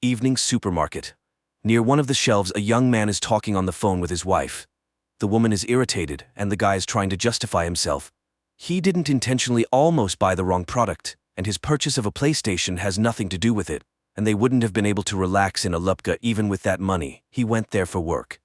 Evening supermarket. Near one of the shelves, a young man is talking on the phone with his wife. The woman is irritated, and the guy is trying to justify himself. He didn't intentionally almost buy the wrong product, and his purchase of a PlayStation has nothing to do with it, and they wouldn't have been able to relax in a Lupka even with that money. He went there for work.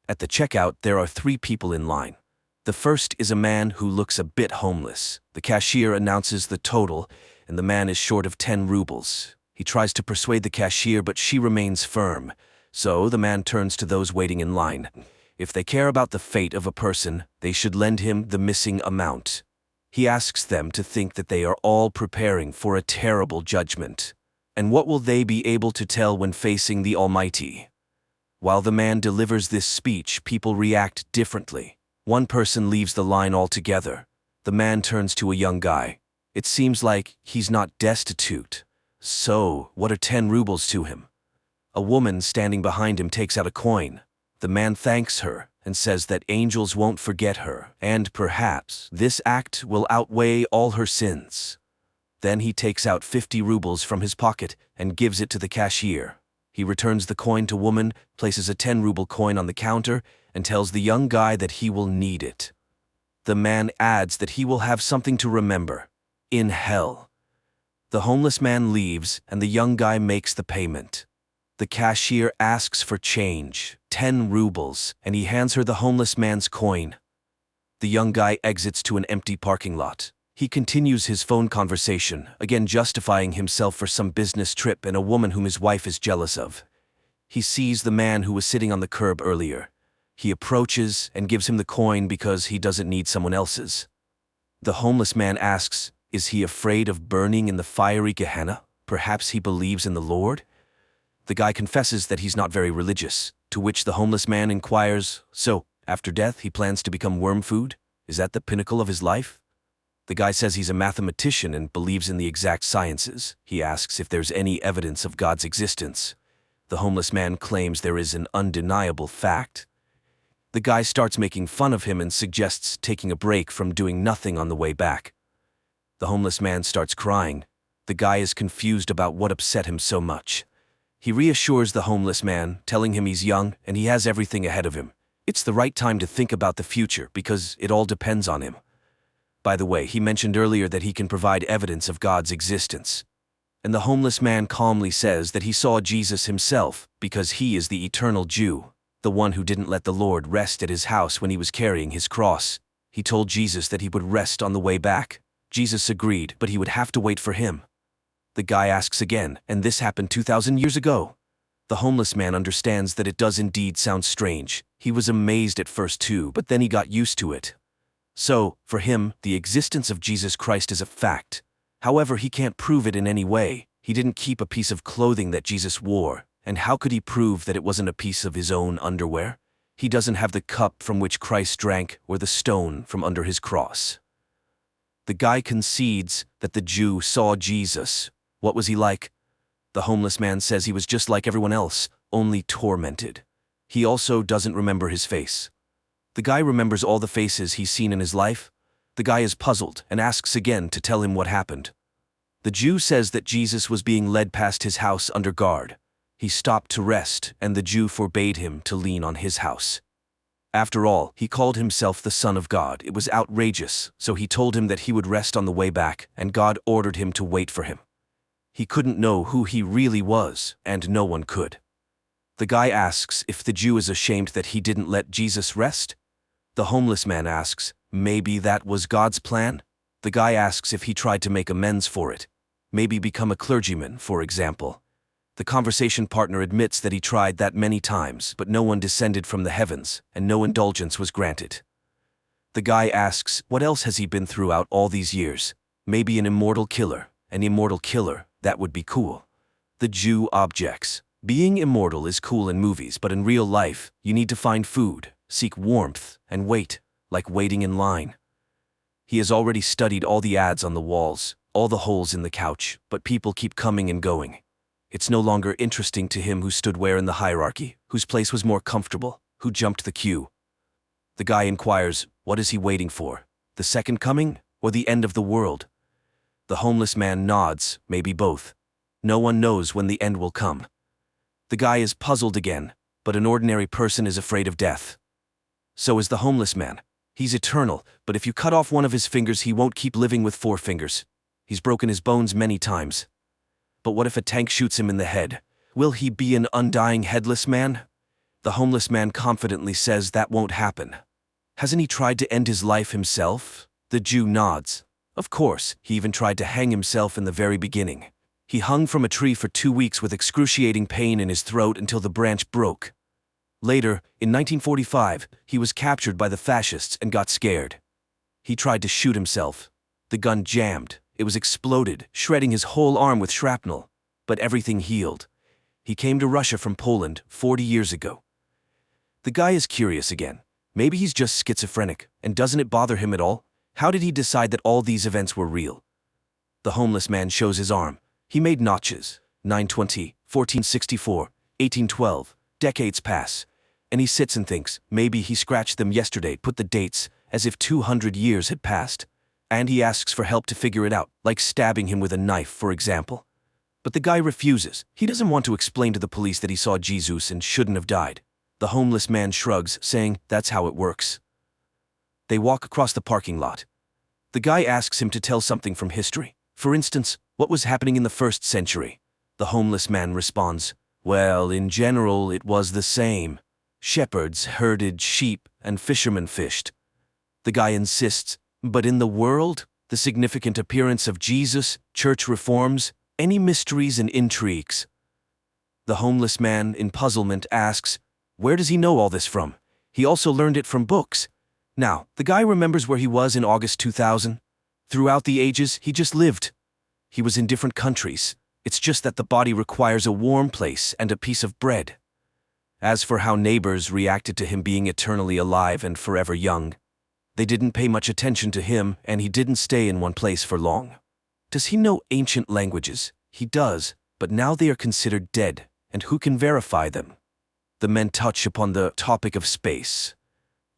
At the checkout, there are 3 people in line. The first is a man who looks a bit homeless. The cashier announces the total, and the man is short of 10 rubles. He tries to persuade the cashier, but she remains firm. So the man turns to those waiting in line. If they care about the fate of a person, they should lend him the missing amount. He asks them to think that they are all preparing for a terrible judgment. And what will they be able to tell when facing the Almighty? While the man delivers this speech, people react differently. One person leaves the line altogether. The man turns to a young guy. It seems like he's not destitute. So, what are 10 rubles to him? A woman standing behind him takes out a coin. The man thanks her and says that angels won't forget her, and perhaps this act will outweigh all her sins. Then he takes out 50 rubles from his pocket and gives it to the cashier. He returns the coin to woman, places a 10-ruble coin on the counter, and tells the young guy that he will need it. The man adds that he will have something to remember in hell. The homeless man leaves, and the young guy makes the payment. The cashier asks for change, 10 rubles, and he hands her the homeless man's coin. The young guy exits to an empty parking lot. He continues his phone conversation, again justifying himself for some business trip and a woman whom his wife is jealous of. He sees the man who was sitting on the curb earlier. He approaches and gives him the coin because he doesn't need someone else's. The homeless man asks, is he afraid of burning in the fiery Gehenna? Perhaps he believes in the Lord? The guy confesses that he's not very religious, to which the homeless man inquires, so, after death he plans to become worm food? Is that the pinnacle of his life? The guy says he's a mathematician and believes in the exact sciences. He asks if there's any evidence of God's existence. The homeless man claims there is an undeniable fact. The guy starts making fun of him and suggests taking a break from doing nothing on the way back. The homeless man starts crying. The guy is confused about what upset him so much. He reassures the homeless man, telling him he's young and he has everything ahead of him. It's the right time to think about the future because it all depends on him. By the way, he mentioned earlier that he can provide evidence of God's existence. And the homeless man calmly says that he saw Jesus himself because he is the eternal Jew, the one who didn't let the Lord rest at his house when he was carrying his cross. He told Jesus that he would rest on the way back. Jesus agreed, but he would have to wait for him. The guy asks again, and this happened 2,000 years ago. The homeless man understands that it does indeed sound strange. He was amazed at first too, but then he got used to it. So, for him, the existence of Jesus Christ is a fact. However, he can't prove it in any way. He didn't keep a piece of clothing that Jesus wore, and how could he prove that it wasn't a piece of his own underwear? He doesn't have the cup from which Christ drank or the stone from under his cross. The guy concedes that the Jew saw Jesus. What was he like? The homeless man says he was just like everyone else, only tormented. He also doesn't remember his face. The guy remembers all the faces he's seen in his life. The guy is puzzled and asks again to tell him what happened. The Jew says that Jesus was being led past his house under guard. He stopped to rest, and the Jew forbade him to lean on his house. After all, he called himself the Son of God. It was outrageous, so he told him that he would rest on the way back, and God ordered him to wait for him. He couldn't know who he really was, and no one could. The guy asks if the Jew is ashamed that he didn't let Jesus rest. The homeless man asks, maybe that was God's plan? The guy asks if he tried to make amends for it. Maybe become a clergyman, for example. The conversation partner admits that he tried that many times, but no one descended from the heavens, and no indulgence was granted. The guy asks, what else has he been throughout all these years? Maybe an immortal killer. An immortal killer, that would be cool. The Jew objects. Being immortal is cool in movies, but in real life, you need to find food, seek warmth, and wait, like waiting in line. He has already studied all the ads on the walls, all the holes in the couch, but people keep coming and going. It's no longer interesting to him who stood where in the hierarchy, whose place was more comfortable, who jumped the queue. The guy inquires, what is he waiting for? The second coming, or the end of the world? The homeless man nods, maybe both. No one knows when the end will come. The guy is puzzled again, but an ordinary person is afraid of death. So is the homeless man. He's eternal, but if you cut off one of his fingers, he won't keep living with 4 fingers. He's broken his bones many times. But what if a tank shoots him in the head? Will he be an undying headless man? The homeless man confidently says that won't happen. Hasn't he tried to end his life himself? The Jew nods. Of course, he even tried to hang himself in the very beginning. He hung from a tree for 2 weeks with excruciating pain in his throat until the branch broke. Later, in 1945, he was captured by the fascists and got scared. He tried to shoot himself. The gun jammed. It was exploded, shredding his whole arm with shrapnel. But everything healed. He came to Russia from Poland 40 years ago. The guy is curious again. Maybe he's just schizophrenic, and doesn't it bother him at all? How did he decide that all these events were real? The homeless man shows his arm. He made notches. 920, 1464, 1812. Decades pass. And he sits and thinks, maybe he scratched them yesterday, put the dates, as if 200 years had passed. And he asks for help to figure it out, like stabbing him with a knife, for example. But the guy refuses. He doesn't want to explain to the police that he saw Jesus and shouldn't have died. The homeless man shrugs, saying, that's how it works. They walk across the parking lot. The guy asks him to tell something from history. For instance, what was happening in the 1st century? The homeless man responds, well, in general, it was the same. Shepherds herded sheep and fishermen fished. The guy insists, but in the world, the significant appearance of Jesus, church reforms, any mysteries and intrigues? The homeless man, in puzzlement, asks, where does he know all this from? He also learned it from books. Now, the guy remembers where he was in August 2000. Throughout the ages, he just lived. He was in different countries. It's just that the body requires a warm place and a piece of bread. As for how neighbors reacted to him being eternally alive and forever young, they didn't pay much attention to him, and he didn't stay in one place for long. Does he know ancient languages? He does, but now they are considered dead, and who can verify them? The men touch upon the topic of space.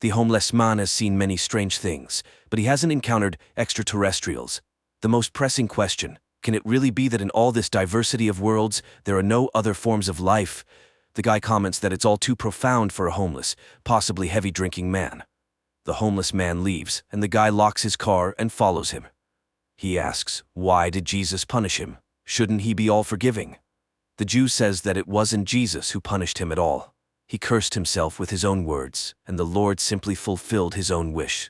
The homeless man has seen many strange things, but he hasn't encountered extraterrestrials. The most pressing question, can it really be that in all this diversity of worlds, there are no other forms of life? The guy comments that it's all too profound for a homeless, possibly heavy-drinking man. The homeless man leaves, and the guy locks his car and follows him. He asks, why did Jesus punish him? Shouldn't he be all-forgiving? The Jew says that it wasn't Jesus who punished him at all. He cursed himself with his own words, and the Lord simply fulfilled his own wish.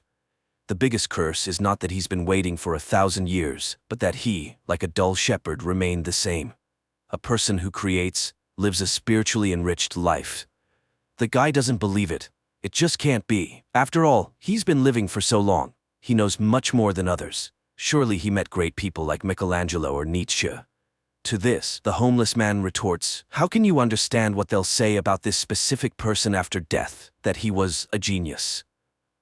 The biggest curse is not that he's been waiting for 1,000 years, but that he, like a dull shepherd, remained the same. A person who creates, lives a spiritually enriched life. The guy doesn't believe it. It just can't be. After all, he's been living for so long. He knows much more than others. Surely he met great people like Michelangelo or Nietzsche. To this, the homeless man retorts, how can you understand what they'll say about this specific person after death, that he was a genius?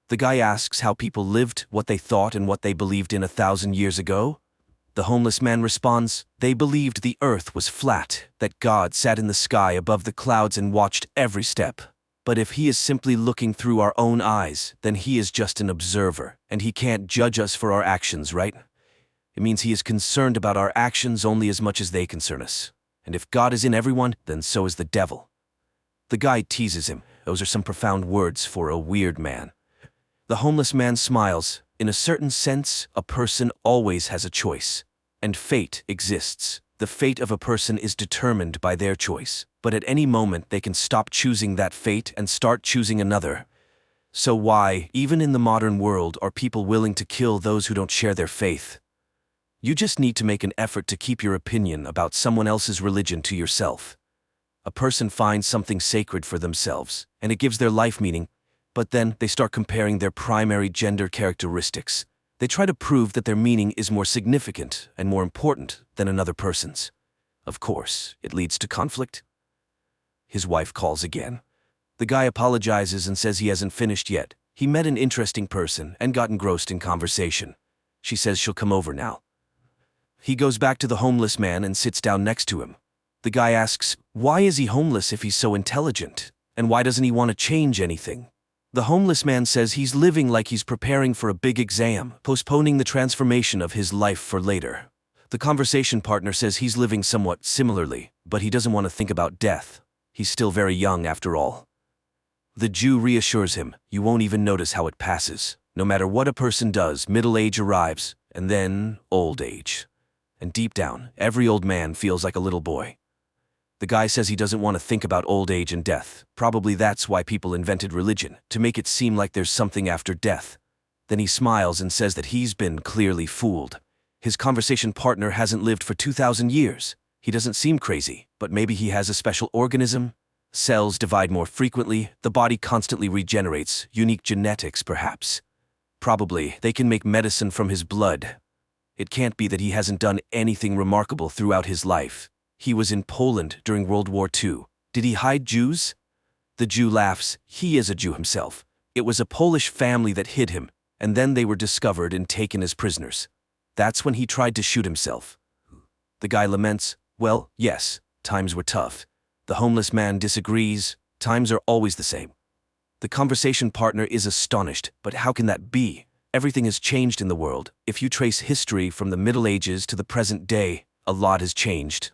The guy asks how people lived, what they thought and what they believed in 1,000 years ago. The homeless man responds, they believed the earth was flat, that God sat in the sky above the clouds and watched every step. But if he is simply looking through our own eyes, then he is just an observer, and he can't judge us for our actions, right? It means he is concerned about our actions only as much as they concern us. And if God is in everyone, then so is the devil. The guy teases him. Those are some profound words for a weird man. The homeless man smiles. In a certain sense, a person always has a choice. And fate exists. The fate of a person is determined by their choice. But at any moment they can stop choosing that fate and start choosing another. So why, even in the modern world, are people willing to kill those who don't share their faith? You just need to make an effort to keep your opinion about someone else's religion to yourself. A person finds something sacred for themselves, and it gives their life meaning, but then they start comparing their primary gender characteristics. They try to prove that their meaning is more significant and more important than another person's. Of course, it leads to conflict. His wife calls again. The guy apologizes and says he hasn't finished yet. He met an interesting person and got engrossed in conversation. She says she'll come over now. He goes back to the homeless man and sits down next to him. The guy asks, why is he homeless if he's so intelligent? And why doesn't he want to change anything? The homeless man says he's living like he's preparing for a big exam, postponing the transformation of his life for later. The conversation partner says he's living somewhat similarly, but he doesn't want to think about death. He's still very young after all. The Jew reassures him, you won't even notice how it passes. No matter what a person does, middle age arrives, and then old age. And deep down, every old man feels like a little boy. The guy says he doesn't want to think about old age and death. Probably that's why people invented religion, to make it seem like there's something after death. Then he smiles and says that he's been clearly fooled. His conversation partner hasn't lived for 2,000 years. He doesn't seem crazy, but maybe he has a special organism. Cells divide more frequently, the body constantly regenerates, unique genetics perhaps. Probably they can make medicine from his blood. It can't be that he hasn't done anything remarkable throughout his life. He was in Poland during World War II. Did he hide Jews? The Jew laughs. He is a Jew himself. It was a Polish family that hid him, and then they were discovered and taken as prisoners. That's when he tried to shoot himself. The guy laments, well, yes, times were tough. The homeless man disagrees. Times are always the same. The conversation partner is astonished, but how can that be? Everything has changed in the world. If you trace history from the Middle Ages to the present day, a lot has changed.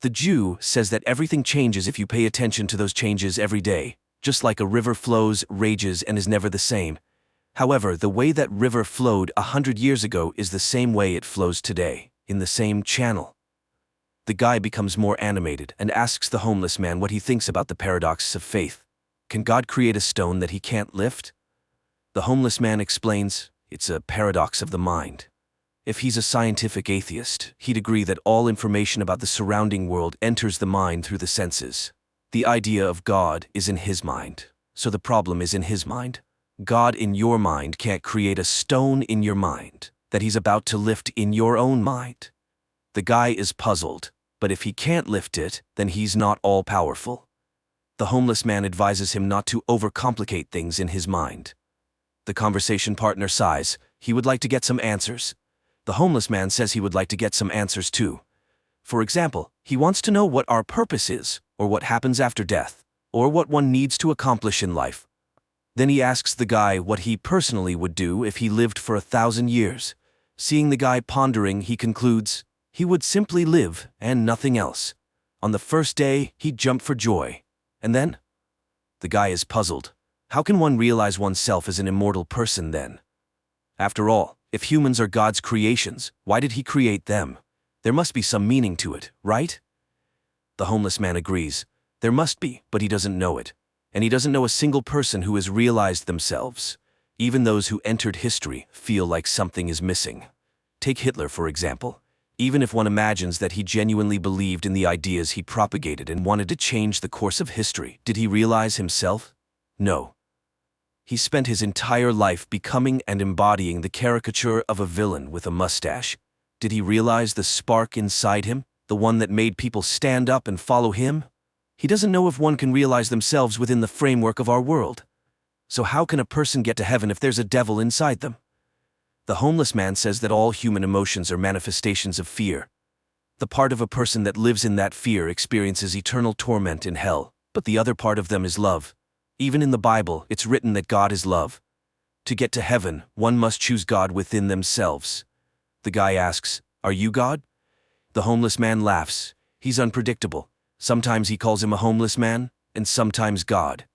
The Jew says that everything changes if you pay attention to those changes every day, just like a river flows, rages, and is never the same. However, the way that river flowed 100 years ago is the same way it flows today, in the same channel. The guy becomes more animated and asks the homeless man what he thinks about the paradox of faith. Can God create a stone that he can't lift? The homeless man explains, it's a paradox of the mind. If he's a scientific atheist, he'd agree that all information about the surrounding world enters the mind through the senses. The idea of God is in his mind, so the problem is in his mind. God in your mind can't create a stone in your mind that he's about to lift in your own mind. The guy is puzzled, but if he can't lift it, then he's not all-powerful. The homeless man advises him not to overcomplicate things in his mind. The conversation partner sighs. He would like to get some answers. The homeless man says he would like to get some answers too. For example, he wants to know what our purpose is, or what happens after death, or what one needs to accomplish in life. Then he asks the guy what he personally would do if he lived for 1,000 years. Seeing the guy pondering, he concludes, he would simply live and nothing else. On the first day, he'd jump for joy. And then? The guy is puzzled. How can one realize oneself as an immortal person then? After all, if humans are God's creations, why did he create them? There must be some meaning to it, right? The homeless man agrees. There must be, but he doesn't know it. And he doesn't know a single person who has realized themselves. Even those who entered history feel like something is missing. Take Hitler, for example. Even if one imagines that he genuinely believed in the ideas he propagated and wanted to change the course of history, did he realize himself? No. He spent his entire life becoming and embodying the caricature of a villain with a mustache. Did he realize the spark inside him, the one that made people stand up and follow him? He doesn't know if one can realize themselves within the framework of our world. So how can a person get to heaven if there's a devil inside them? The homeless man says that all human emotions are manifestations of fear. The part of a person that lives in that fear experiences eternal torment in hell, but the other part of them is love. Even in the Bible, it's written that God is love. To get to heaven, one must choose God within themselves. The guy asks, are you God? The homeless man laughs. He's unpredictable. Sometimes he calls him a homeless man, and sometimes God.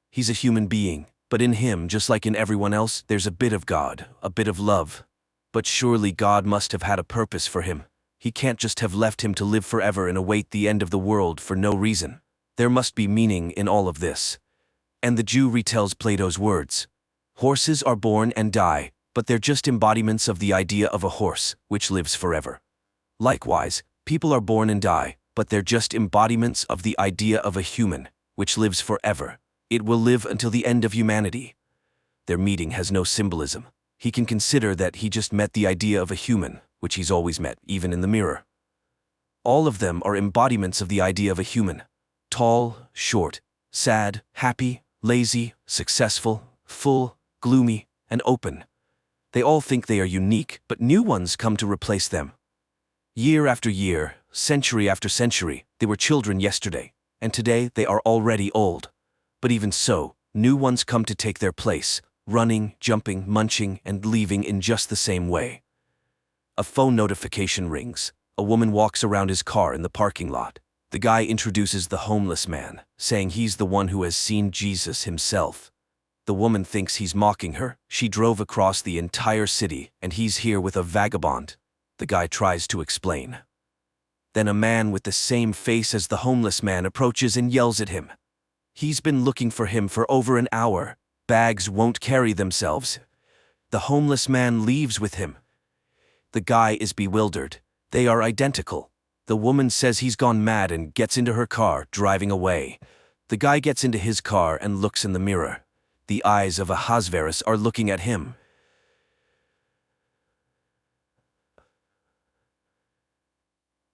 He's a human being, but in him, just like in everyone else, there's a bit of God, a bit of love. But surely God must have had a purpose for him. He can't just have left him to live forever and await the end of the world for no reason. There must be meaning in all of this. And the Jew retells Plato's words. Horses are born and die, but they're just embodiments of the idea of a horse, which lives forever. Likewise, people are born and die, but they're just embodiments of the idea of a human, which lives forever. It will live until the end of humanity. Their meeting has no symbolism. He can consider that he just met the idea of a human, which he's always met, even in the mirror. All of them are embodiments of the idea of a human. Tall, short, sad, happy, lazy, successful, full, gloomy, and open. They all think they are unique, but new ones come to replace them. Year after year, century after century, they were children yesterday, and today they are already old. But even so, new ones come to take their place, running, jumping, munching, and leaving in just the same way. A phone notification rings. A woman walks around his car in the parking lot. The guy introduces the homeless man, saying he's the one who has seen Jesus himself. The woman thinks he's mocking her. She drove across the entire city, and he's here with a vagabond. The guy tries to explain. Then a man with the same face as the homeless man approaches and yells at him. He's been looking for him for over an hour. Bags won't carry themselves. The homeless man leaves with him. The guy is bewildered. They are identical. The woman says he's gone mad and gets into her car, driving away. The guy gets into his car and looks in the mirror. The eyes of Ahasverus are looking at him.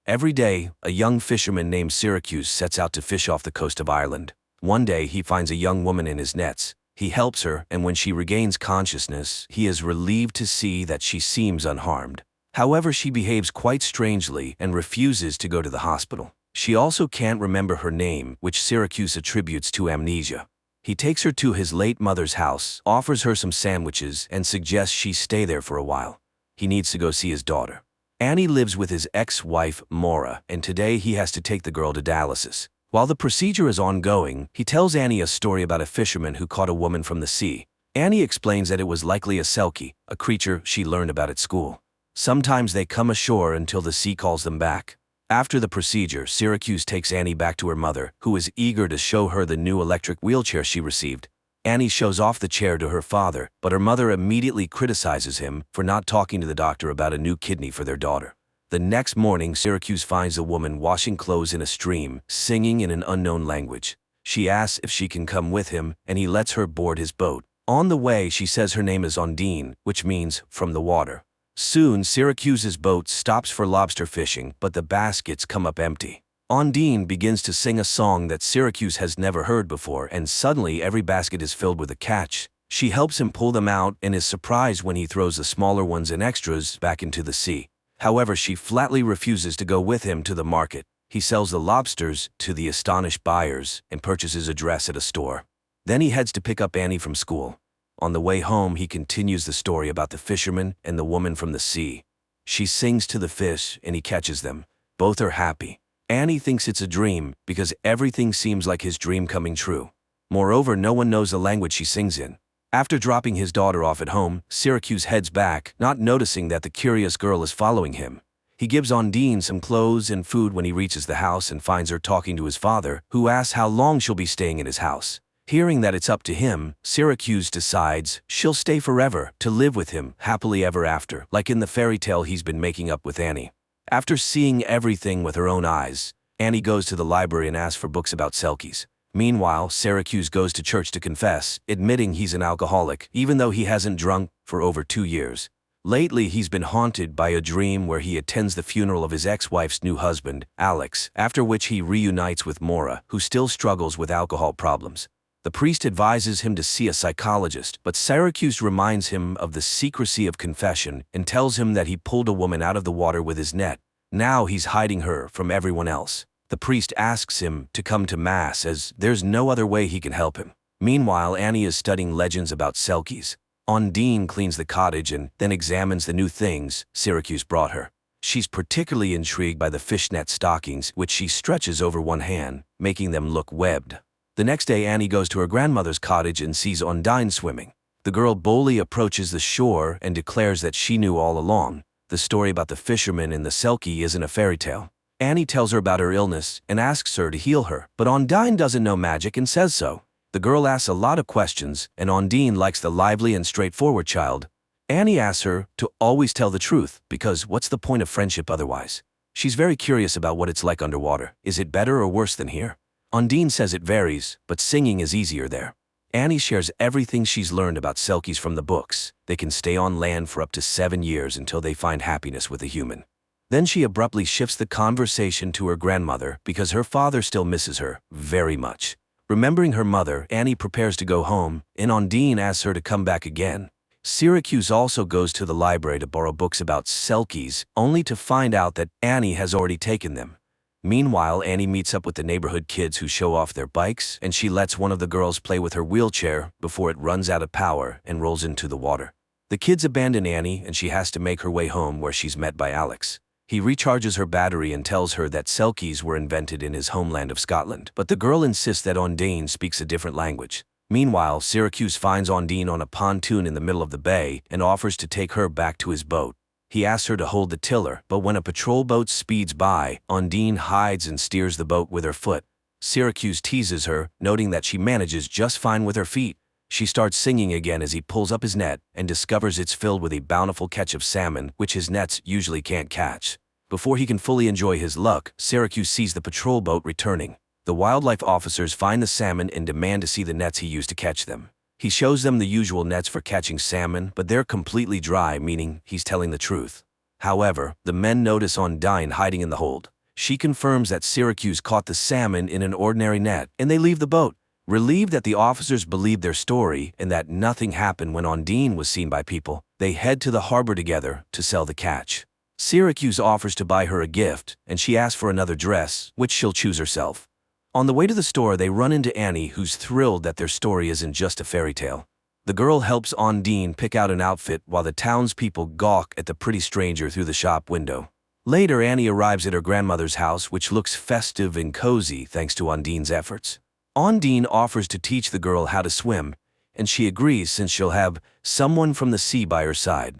Every day, a young fisherman named Syracuse sets out to fish off the coast of Ireland. One day, he finds a young woman in his nets. He helps her, and when she regains consciousness, he is relieved to see that she seems unharmed. However, she behaves quite strangely and refuses to go to the hospital. She also can't remember her name, which Syracuse attributes to amnesia. He takes her to his late mother's house, offers her some sandwiches, and suggests she stay there for a while. He needs to go see his daughter. Annie lives with his ex-wife, Maura, and today he has to take the girl to dialysis. While the procedure is ongoing, he tells Annie a story about a fisherman who caught a woman from the sea. Annie explains that it was likely a selkie, a creature she learned about at school. Sometimes they come ashore until the sea calls them back. After the procedure, Syracuse takes Annie back to her mother, who is eager to show her the new electric wheelchair she received. Annie shows off the chair to her father, but her mother immediately criticizes him for not talking to the doctor about a new kidney for their daughter. The next morning, Syracuse finds a woman washing clothes in a stream, singing in an unknown language. She asks if she can come with him, and he lets her board his boat. On the way, she says her name is Ondine, which means from the water. Soon, Syracuse's boat stops for lobster fishing, but the baskets come up empty. Ondine begins to sing a song that Syracuse has never heard before, and suddenly every basket is filled with a catch. She helps him pull them out and is surprised when he throws the smaller ones and extras back into the sea. However, she flatly refuses to go with him to the market. He sells the lobsters to the astonished buyers and purchases a dress at a store. Then he heads to pick up Annie from school. On the way home, he continues the story about the fisherman and the woman from the sea. She sings to the fish, and he catches them. Both are happy. Annie thinks it's a dream because everything seems like his dream coming true. Moreover, no one knows the language she sings in. After dropping his daughter off at home, Syracuse heads back, not noticing that the curious girl is following him. He gives Ondine some clothes and food when he reaches the house and finds her talking to his father, who asks how long she'll be staying in his house. Hearing that it's up to him, Syracuse decides she'll stay forever to live with him happily ever after, like in the fairy tale he's been making up with Annie. After seeing everything with her own eyes, Annie goes to the library and asks for books about selkies. Meanwhile, Syracuse goes to church to confess, admitting he's an alcoholic, even though he hasn't drunk for over 2 years. Lately, he's been haunted by a dream where he attends the funeral of his ex-wife's new husband, Alex, after which he reunites with Maura, who still struggles with alcohol problems. The priest advises him to see a psychologist, but Syracuse reminds him of the secrecy of confession and tells him that he pulled a woman out of the water with his net. Now he's hiding her from everyone else. The priest asks him to come to Mass as there's no other way he can help him. Meanwhile, Annie is studying legends about selkies. Ondine cleans the cottage and then examines the new things Syracuse brought her. She's particularly intrigued by the fishnet stockings, which she stretches over one hand, making them look webbed. The next day, Annie goes to her grandmother's cottage and sees Ondine swimming. The girl boldly approaches the shore and declares that she knew all along. The story about the fisherman and the selkie isn't a fairy tale. Annie tells her about her illness and asks her to heal her, but Ondine doesn't know magic and says so. The girl asks a lot of questions, and Ondine likes the lively and straightforward child. Annie asks her to always tell the truth, because what's the point of friendship otherwise? She's very curious about what it's like underwater. Is it better or worse than here? Ondine says it varies, but singing is easier there. Annie shares everything she's learned about selkies from the books. They can stay on land for up to 7 years until they find happiness with a human. Then she abruptly shifts the conversation to her grandmother because her father still misses her very much. Remembering her mother, Annie prepares to go home, and Ondine asks her to come back again. Syracuse also goes to the library to borrow books about selkies, only to find out that Annie has already taken them. Meanwhile, Annie meets up with the neighborhood kids who show off their bikes, and she lets one of the girls play with her wheelchair before it runs out of power and rolls into the water. The kids abandon Annie, and she has to make her way home where she's met by Alex. He recharges her battery and tells her that selkies were invented in his homeland of Scotland, but the girl insists that Ondine speaks a different language. Meanwhile, Syracuse finds Ondine on a pontoon in the middle of the bay and offers to take her back to his boat. He asks her to hold the tiller, but when a patrol boat speeds by, Ondine hides and steers the boat with her foot. Syracuse teases her, noting that she manages just fine with her feet. She starts singing again as he pulls up his net and discovers it's filled with a bountiful catch of salmon, which his nets usually can't catch. Before he can fully enjoy his luck, Syracuse sees the patrol boat returning. The wildlife officers find the salmon and demand to see the nets he used to catch them. He shows them the usual nets for catching salmon, but they're completely dry, meaning he's telling the truth. However, the men notice Ondine hiding in the hold. She confirms that Syracuse caught the salmon in an ordinary net, and they leave the boat. Relieved that the officers believe their story and that nothing happened when Ondine was seen by people, they head to the harbor together to sell the catch. Syracuse offers to buy her a gift, and she asks for another dress, which she'll choose herself. On the way to the store, they run into Annie, who's thrilled that their story isn't just a fairy tale. The girl helps Ondine pick out an outfit while the townspeople gawk at the pretty stranger through the shop window. Later, Annie arrives at her grandmother's house, which looks festive and cozy thanks to Ondine's efforts. Ondine offers to teach the girl how to swim, and she agrees since she'll have someone from the sea by her side.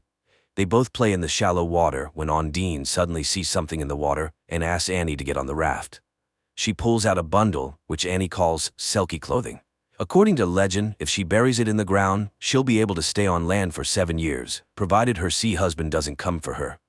They both play in the shallow water when Ondine suddenly sees something in the water and asks Annie to get on the raft. She pulls out a bundle, which Annie calls selkie clothing. According to legend, if she buries it in the ground, she'll be able to stay on land for 7 years, provided her sea husband doesn't come for her.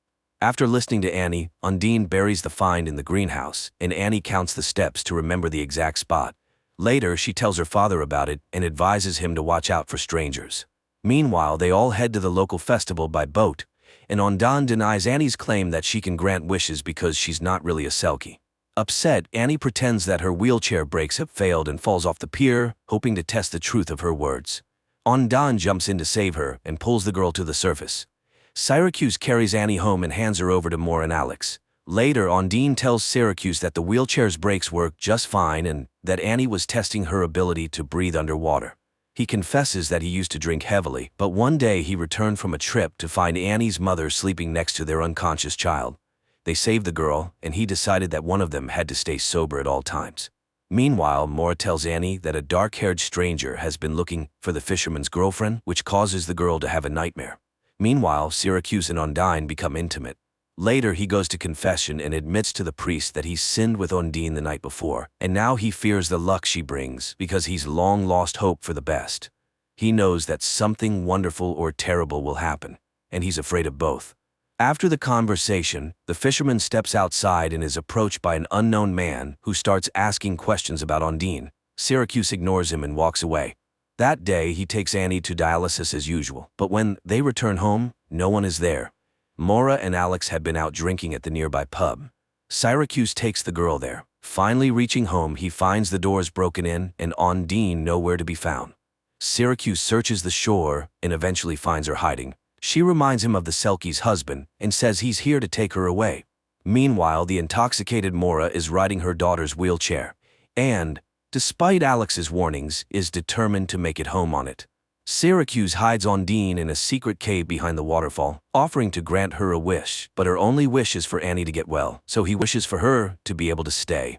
After listening to Annie, Ondine buries the find in the greenhouse, and Annie counts the steps to remember the exact spot. Later, she tells her father about it and advises him to watch out for strangers. Meanwhile, they all head to the local festival by boat, and Ondine denies Annie's claim that she can grant wishes because she's not really a selkie. Upset, Annie pretends that her wheelchair brakes have failed and falls off the pier, hoping to test the truth of her words. Ondine jumps in to save her and pulls the girl to the surface. Syracuse carries Annie home and hands her over to Moore and Alex. Later, Ondine tells Syracuse that the wheelchair's brakes work just fine and that Annie was testing her ability to breathe underwater. He confesses that he used to drink heavily, but one day he returned from a trip to find Annie's mother sleeping next to their unconscious child. They saved the girl, and he decided that one of them had to stay sober at all times. Meanwhile, Moore tells Annie that a dark-haired stranger has been looking for the fisherman's girlfriend, which causes the girl to have a nightmare. Meanwhile, Syracuse and Ondine become intimate. Later, he goes to confession and admits to the priest that he sinned with Ondine the night before, and now he fears the luck she brings because he's long lost hope for the best. He knows that something wonderful or terrible will happen, and he's afraid of both. After the conversation, the fisherman steps outside and is approached by an unknown man who starts asking questions about Ondine. Syracuse ignores him and walks away. That day, he takes Annie to dialysis as usual, but when they return home, no one is there. Maura and Alex had been out drinking at the nearby pub. Syracuse takes the girl there. Finally reaching home, he finds the doors broken in and Ondine nowhere to be found. Syracuse searches the shore and eventually finds her hiding. She reminds him of the selkie's husband and says he's here to take her away. Meanwhile, the intoxicated Maura is riding her daughter's wheelchair and, despite Alex's warnings, is determined to make it home on it. Syracuse hides Ondine in a secret cave behind the waterfall, offering to grant her a wish, but her only wish is for Annie to get well, so he wishes for her to be able to stay.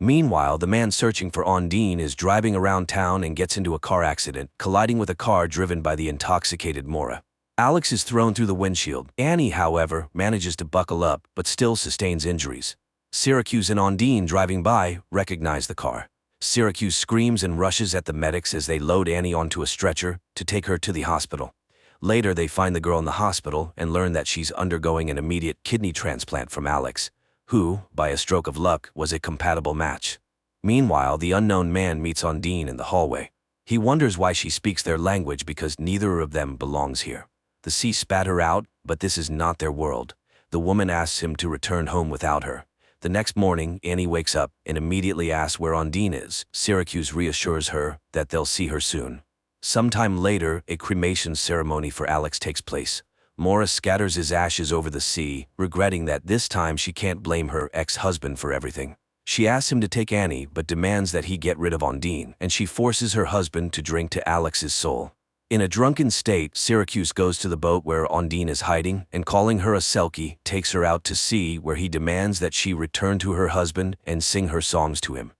Meanwhile, the man searching for Ondine is driving around town and gets into a car accident, colliding with a car driven by the intoxicated Maura. Alex is thrown through the windshield. Annie, however, manages to buckle up, but still sustains injuries. Syracuse and Ondine, driving by, recognize the car. Syracuse screams and rushes at the medics as they load Annie onto a stretcher to take her to the hospital. Later, they find the girl in the hospital and learn that she's undergoing an immediate kidney transplant from Alex, who, by a stroke of luck, was a compatible match. Meanwhile, the unknown man meets Ondine in the hallway. He wonders why she speaks their language because neither of them belongs here. The sea spat her out, but this is not their world. The woman asks him to return home without her. The next morning, Annie wakes up and immediately asks where Ondine is. Syracuse reassures her that they'll see her soon. Sometime later, a cremation ceremony for Alex takes place. Maura scatters his ashes over the sea, regretting that this time she can't blame her ex-husband for everything. She asks him to take Annie, but demands that he get rid of Ondine, and she forces her husband to drink to Alex's soul. In a drunken state, Syracuse goes to the boat where Ondine is hiding and, calling her a selkie, takes her out to sea, where he demands that she return to her husband and sing her songs to him.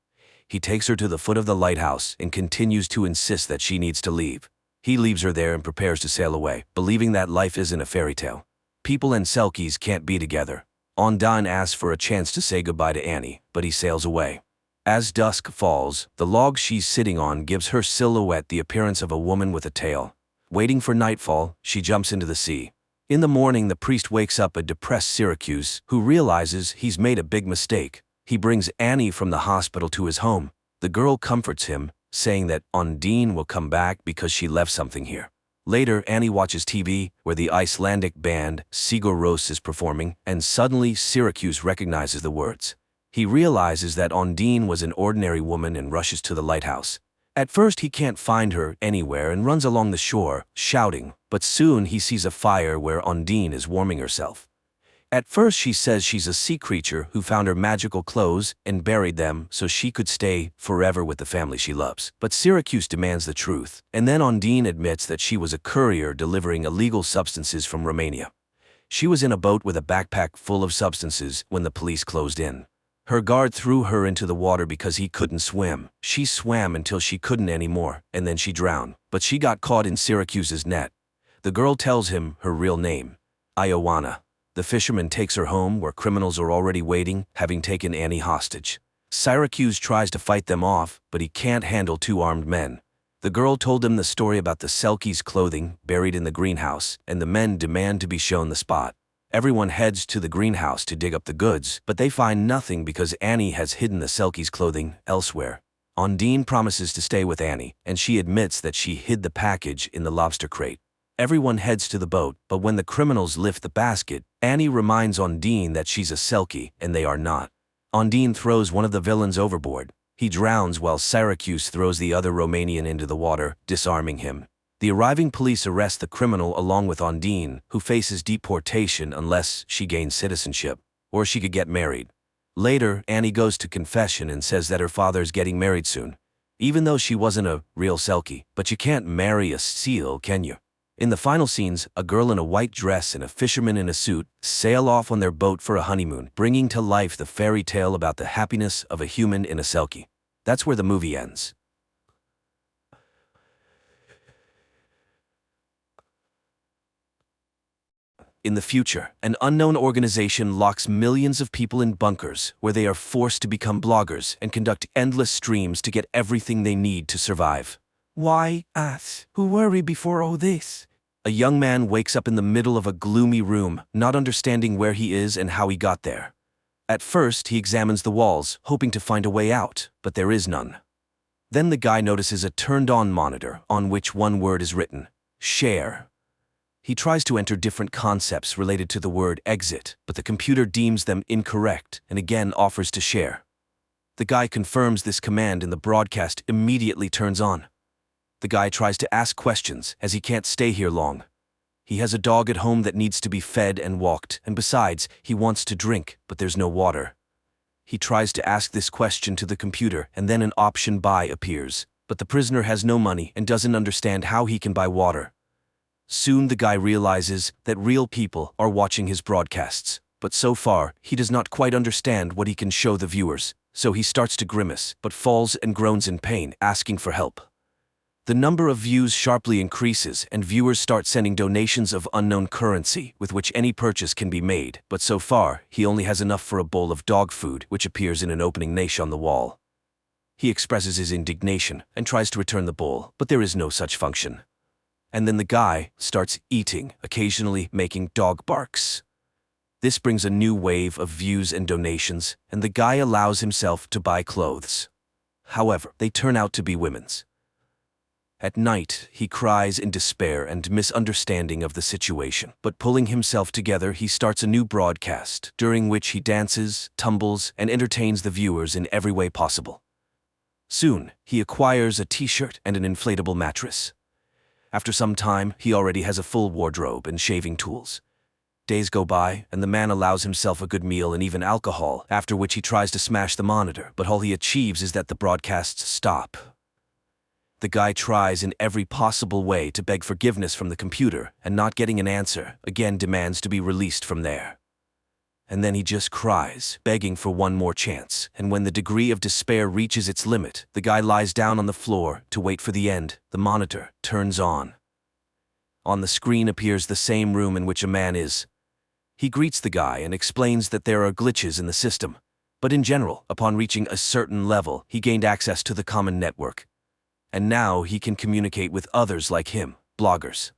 He takes her to the foot of the lighthouse and continues to insist that she needs to leave. He leaves her there and prepares to sail away, believing that life isn't a fairy tale. People and selkies can't be together. Ondine asks for a chance to say goodbye to Annie, but he sails away. As dusk falls, the log she's sitting on gives her silhouette the appearance of a woman with a tail. Waiting for nightfall, she jumps into the sea. In the morning, the priest wakes up a depressed Syracuse, who realizes he's made a big mistake. He brings Annie from the hospital to his home. The girl comforts him, saying that Ondine will come back because she left something here. Later, Annie watches TV, where the Icelandic band Sigur Rós is performing, and suddenly Syracuse recognizes the words. He realizes that Ondine was an ordinary woman and rushes to the lighthouse. At first, he can't find her anywhere and runs along the shore, shouting, but soon he sees a fire where Ondine is warming herself. At first, she says she's a sea creature who found her magical clothes and buried them so she could stay forever with the family she loves. But Syracuse demands the truth, and then Ondine admits that she was a courier delivering illegal substances from Romania. She was in a boat with a backpack full of substances when the police closed in. Her guard threw her into the water because he couldn't swim. She swam until she couldn't anymore, and then she drowned. But she got caught in Syracuse's net. The girl tells him her real name, Ioana. The fisherman takes her home, where criminals are already waiting, having taken Annie hostage. Syracuse tries to fight them off, but he can't handle two armed men. The girl told him the story about the selkie's clothing buried in the greenhouse, and the men demand to be shown the spot. Everyone heads to the greenhouse to dig up the goods, but they find nothing because Annie has hidden the selkie's clothing elsewhere. Ondine promises to stay with Annie, and she admits that she hid the package in the lobster crate. Everyone heads to the boat, but when the criminals lift the basket, Annie reminds Ondine that she's a selkie, and they are not. Ondine throws one of the villains overboard. He drowns while Syracuse throws the other Romanian into the water, disarming him. The arriving police arrest the criminal along with Ondine, who faces deportation unless she gains citizenship, or she could get married. Later, Annie goes to confession and says that her father's getting married soon. Even though she wasn't a real selkie, but you can't marry a seal, can you? In the final scenes, a girl in a white dress and a fisherman in a suit sail off on their boat for a honeymoon, bringing to life the fairy tale about the happiness of a human in a selkie. That's where the movie ends. In the future, an unknown organization locks millions of people in bunkers where they are forced to become bloggers and conduct endless streams to get everything they need to survive. Why us, who worry before all this? A young man wakes up in the middle of a gloomy room, not understanding where he is and how he got there. At first, he examines the walls, hoping to find a way out, but there is none. Then the guy notices a turned-on monitor on which one word is written: share. He tries to enter different concepts related to the word exit, but the computer deems them incorrect and again offers to share. The guy confirms this command and the broadcast immediately turns on. The guy tries to ask questions, as he can't stay here long. He has a dog at home that needs to be fed and walked, and besides, he wants to drink, but there's no water. He tries to ask this question to the computer, and then an option buy appears, but the prisoner has no money and doesn't understand how he can buy water. Soon the guy realizes that real people are watching his broadcasts, but so far, he does not quite understand what he can show the viewers, so he starts to grimace, but falls and groans in pain, asking for help. The number of views sharply increases, and viewers start sending donations of unknown currency with which any purchase can be made, but so far, he only has enough for a bowl of dog food, which appears in an opening niche on the wall. He expresses his indignation and tries to return the bowl, but there is no such function. And then the guy starts eating, occasionally making dog barks. This brings a new wave of views and donations, and the guy allows himself to buy clothes. However, they turn out to be women's. At night, he cries in despair and misunderstanding of the situation, but pulling himself together, he starts a new broadcast, during which he dances, tumbles, and entertains the viewers in every way possible. Soon, he acquires a t-shirt and an inflatable mattress. After some time, he already has a full wardrobe and shaving tools. Days go by, and the man allows himself a good meal and even alcohol, after which he tries to smash the monitor, but all he achieves is that the broadcasts stop. The guy tries in every possible way to beg forgiveness from the computer, and not getting an answer, again demands to be released from there. And then he just cries, begging for one more chance, and when the degree of despair reaches its limit, the guy lies down on the floor to wait for the end. The monitor turns on. On the screen appears the same room in which a man is. He greets the guy and explains that there are glitches in the system, but in general, upon reaching a certain level, he gained access to the common network. And now he can communicate with others like him, bloggers.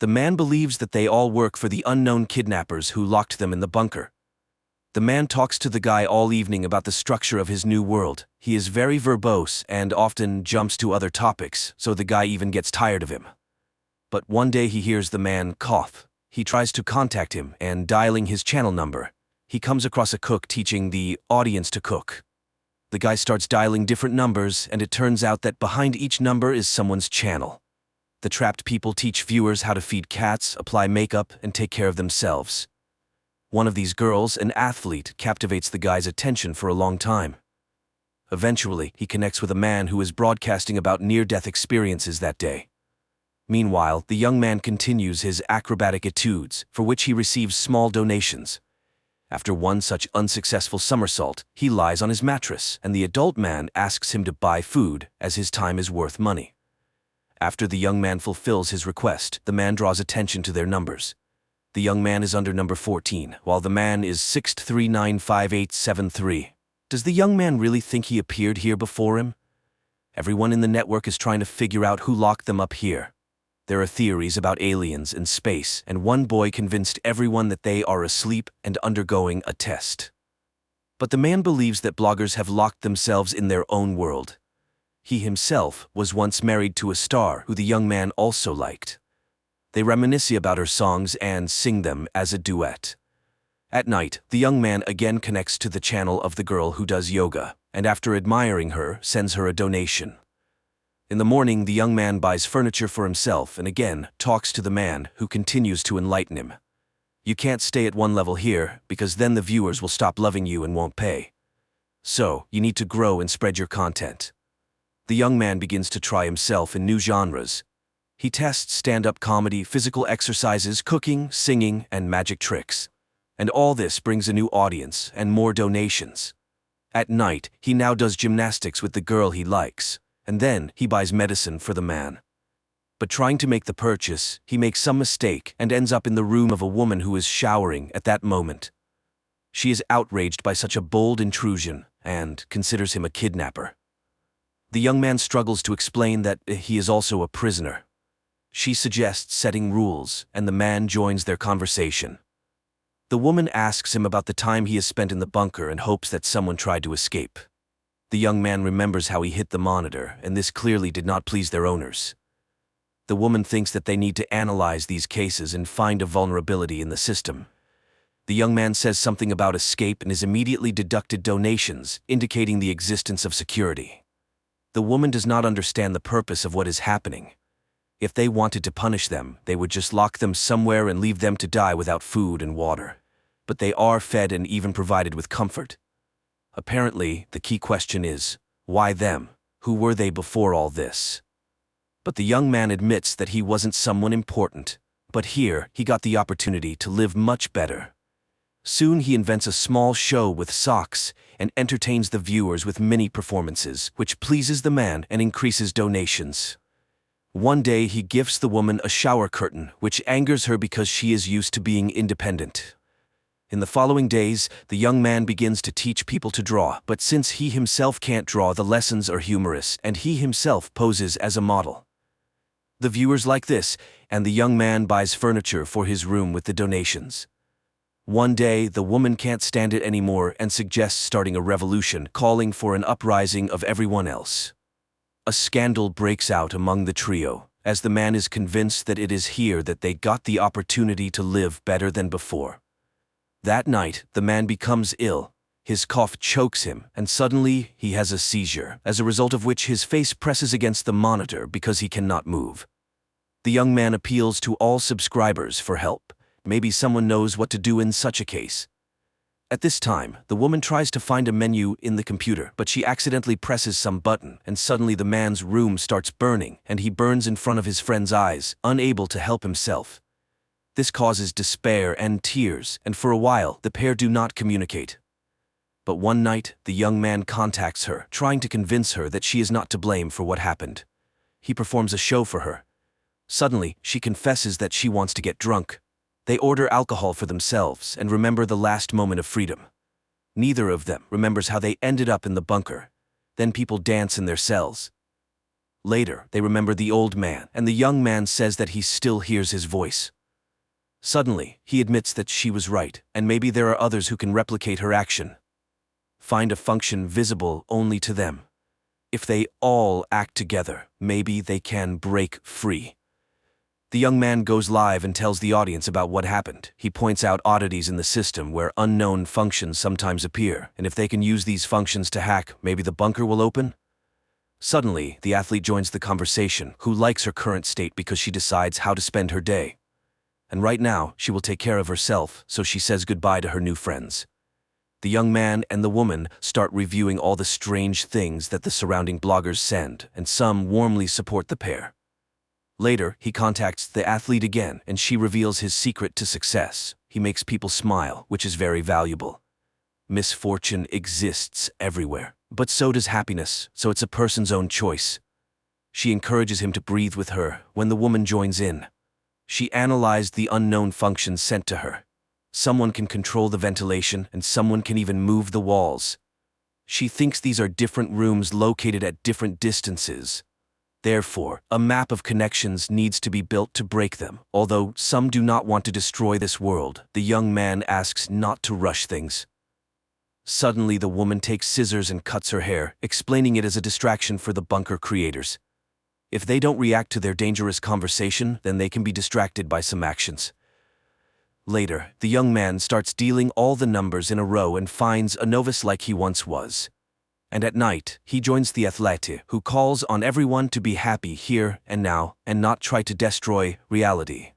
The man believes that they all work for the unknown kidnappers who locked them in the bunker. The man talks to the guy all evening about the structure of his new world. He is very verbose and often jumps to other topics, so the guy even gets tired of him. But one day he hears the man cough. He tries to contact him, and dialing his channel number, he comes across a cook teaching the audience to cook. The guy starts dialing different numbers, and it turns out that behind each number is someone's channel. The trapped people teach viewers how to feed cats, apply makeup, and take care of themselves. One of these girls, an athlete, captivates the guy's attention for a long time. Eventually, he connects with a man who is broadcasting about near-death experiences that day. Meanwhile, the young man continues his acrobatic etudes, for which he receives small donations. After one such unsuccessful somersault, he lies on his mattress, and the adult man asks him to buy food, as his time is worth money. After the young man fulfills his request, the man draws attention to their numbers. The young man is under number 14, while the man is 6395873. Does the young man really think he appeared here before him? Everyone in the network is trying to figure out who locked them up here. There are theories about aliens and space, and one boy convinced everyone that they are asleep and undergoing a test. But the man believes that bloggers have locked themselves in their own world. He himself was once married to a star who the young man also liked. They reminisce about her songs and sing them as a duet. At night, the young man again connects to the channel of the girl who does yoga, and after admiring her, sends her a donation. In the morning, the young man buys furniture for himself and again talks to the man, who continues to enlighten him. You can't stay at one level here, because then the viewers will stop loving you and won't pay. So, you need to grow and spread your content. The young man begins to try himself in new genres. He tests stand-up comedy, physical exercises, cooking, singing, and magic tricks. And all this brings a new audience and more donations. At night, he now does gymnastics with the girl he likes, and then he buys medicine for the man. But trying to make the purchase, he makes some mistake and ends up in the room of a woman who is showering at that moment. She is outraged by such a bold intrusion and considers him a kidnapper. The young man struggles to explain that he is also a prisoner. She suggests setting rules, and the man joins their conversation. The woman asks him about the time he has spent in the bunker and hopes that someone tried to escape. The young man remembers how he hit the monitor, and this clearly did not please their owners. The woman thinks that they need to analyze these cases and find a vulnerability in the system. The young man says something about escape and is immediately deducted donations, indicating the existence of security. The woman does not understand the purpose of what is happening. If they wanted to punish them, they would just lock them somewhere and leave them to die without food and water. But they are fed and even provided with comfort. Apparently, the key question is, why them? Who were they before all this? But the young man admits that he wasn't someone important, but here he got the opportunity to live much better. Soon he invents a small show with socks and entertains the viewers with mini performances, which pleases the man and increases donations. One day he gifts the woman a shower curtain, which angers her because she is used to being independent. In the following days, the young man begins to teach people to draw, but since he himself can't draw, the lessons are humorous, and he himself poses as a model. The viewers like this, and the young man buys furniture for his room with the donations. One day, the woman can't stand it anymore and suggests starting a revolution, calling for an uprising of everyone else. A scandal breaks out among the trio, as the man is convinced that it is here that they got the opportunity to live better than before. That night, the man becomes ill. His cough chokes him, and suddenly he has a seizure, as a result of which his face presses against the monitor because he cannot move. The young man appeals to all subscribers for help. Maybe someone knows what to do in such a case. At this time, the woman tries to find a menu in the computer, but she accidentally presses some button, and suddenly the man's room starts burning, and he burns in front of his friend's eyes, unable to help himself. This causes despair and tears, and for a while, the pair do not communicate. But one night, the young man contacts her, trying to convince her that she is not to blame for what happened. He performs a show for her. Suddenly, she confesses that she wants to get drunk. They order alcohol for themselves and remember the last moment of freedom. Neither of them remembers how they ended up in the bunker. Then people dance in their cells. Later, they remember the old man, and the young man says that he still hears his voice. Suddenly, he admits that she was right, and maybe there are others who can replicate her action. Find a function visible only to them. If they all act together, maybe they can break free. The young man goes live and tells the audience about what happened. He points out oddities in the system where unknown functions sometimes appear, and if they can use these functions to hack, maybe the bunker will open? Suddenly, the athlete joins the conversation, who likes her current state because she decides how to spend her day. And right now, she will take care of herself, so she says goodbye to her new friends. The young man and the woman start reviewing all the strange things that the surrounding bloggers send, and some warmly support the pair. Later, he contacts the athlete again, and she reveals his secret to success. He makes people smile, which is very valuable. Misfortune exists everywhere, but so does happiness, so it's a person's own choice. She encourages him to breathe with her when the woman joins in. She analyzed the unknown functions sent to her. Someone can control the ventilation, and someone can even move the walls. She thinks these are different rooms located at different distances. Therefore, a map of connections needs to be built to break them. Although some do not want to destroy this world, the young man asks not to rush things. Suddenly, the woman takes scissors and cuts her hair, explaining it as a distraction for the bunker creators. If they don't react to their dangerous conversation, then they can be distracted by some actions. Later, the young man starts dealing all the numbers in a row and finds a novice like he once was. And at night, he joins the athlete, who calls on everyone to be happy here and now and not try to destroy reality.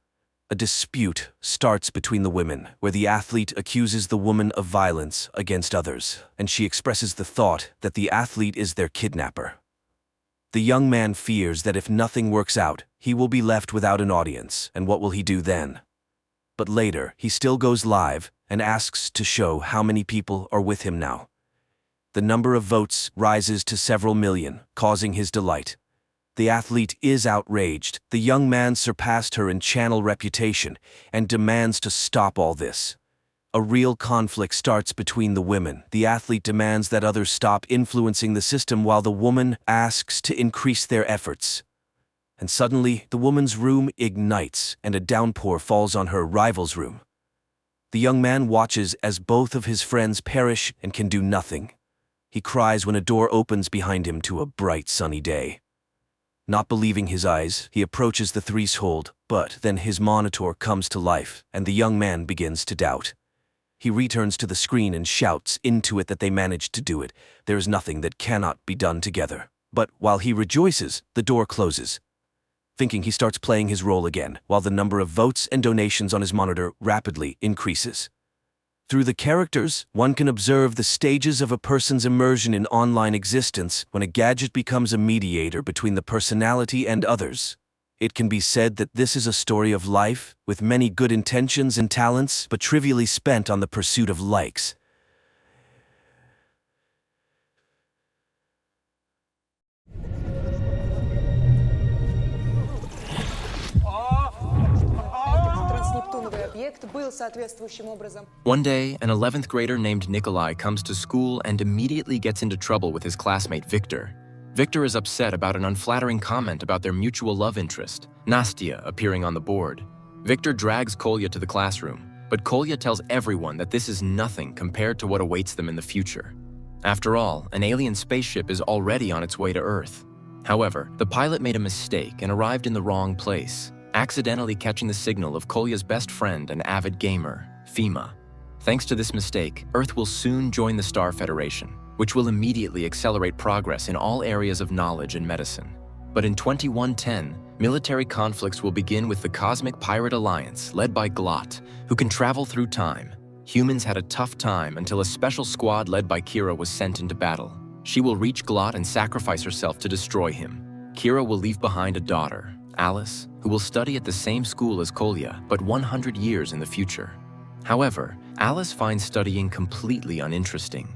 A dispute starts between the women, where the athlete accuses the woman of violence against others, and she expresses the thought that the athlete is their kidnapper. The young man fears that if nothing works out, he will be left without an audience, and what will he do then? But later, he still goes live and asks to show how many people are with him now. The number of votes rises to several million, causing his delight. The athlete is outraged. The young man surpassed her in channel reputation and demands to stop all this. A real conflict starts between the women. The athlete demands that others stop influencing the system while the woman asks to increase their efforts. And suddenly, the woman's room ignites and a downpour falls on her rival's room. The young man watches as both of his friends perish and can do nothing. He cries when a door opens behind him to a bright sunny day. Not believing his eyes, he approaches the threshold, but then his monitor comes to life, and the young man begins to doubt. He returns to the screen and shouts into it that they managed to do it. There is nothing that cannot be done together. But while he rejoices, the door closes. Thinking, he starts playing his role again, while the number of votes and donations on his monitor rapidly increases. Through the characters, one can observe the stages of a person's immersion in online existence when a gadget becomes a mediator between the personality and others. It can be said that this is a story of life, with many good intentions and talents, but trivially spent on the pursuit of likes. One day, an 11th grader named Nikolai comes to school and immediately gets into trouble with his classmate Victor. Victor is upset about an unflattering comment about their mutual love interest, Nastya, appearing on the board. Victor drags Kolya to the classroom, but Kolya tells everyone that this is nothing compared to what awaits them in the future. After all, an alien spaceship is already on its way to Earth. However, the pilot made a mistake and arrived in the wrong place, accidentally catching the signal of Kolya's best friend and avid gamer, Fima. Thanks to this mistake, Earth will soon join the Star Federation, which will immediately accelerate progress in all areas of knowledge and medicine. But in 2110, military conflicts will begin with the Cosmic Pirate Alliance, led by Glot, who can travel through time. Humans had a tough time until a special squad led by Kira was sent into battle. She will reach Glot and sacrifice herself to destroy him. Kira will leave behind a daughter, Alice, who will study at the same school as Kolya, but 100 years in the future. However, Alice finds studying completely uninteresting.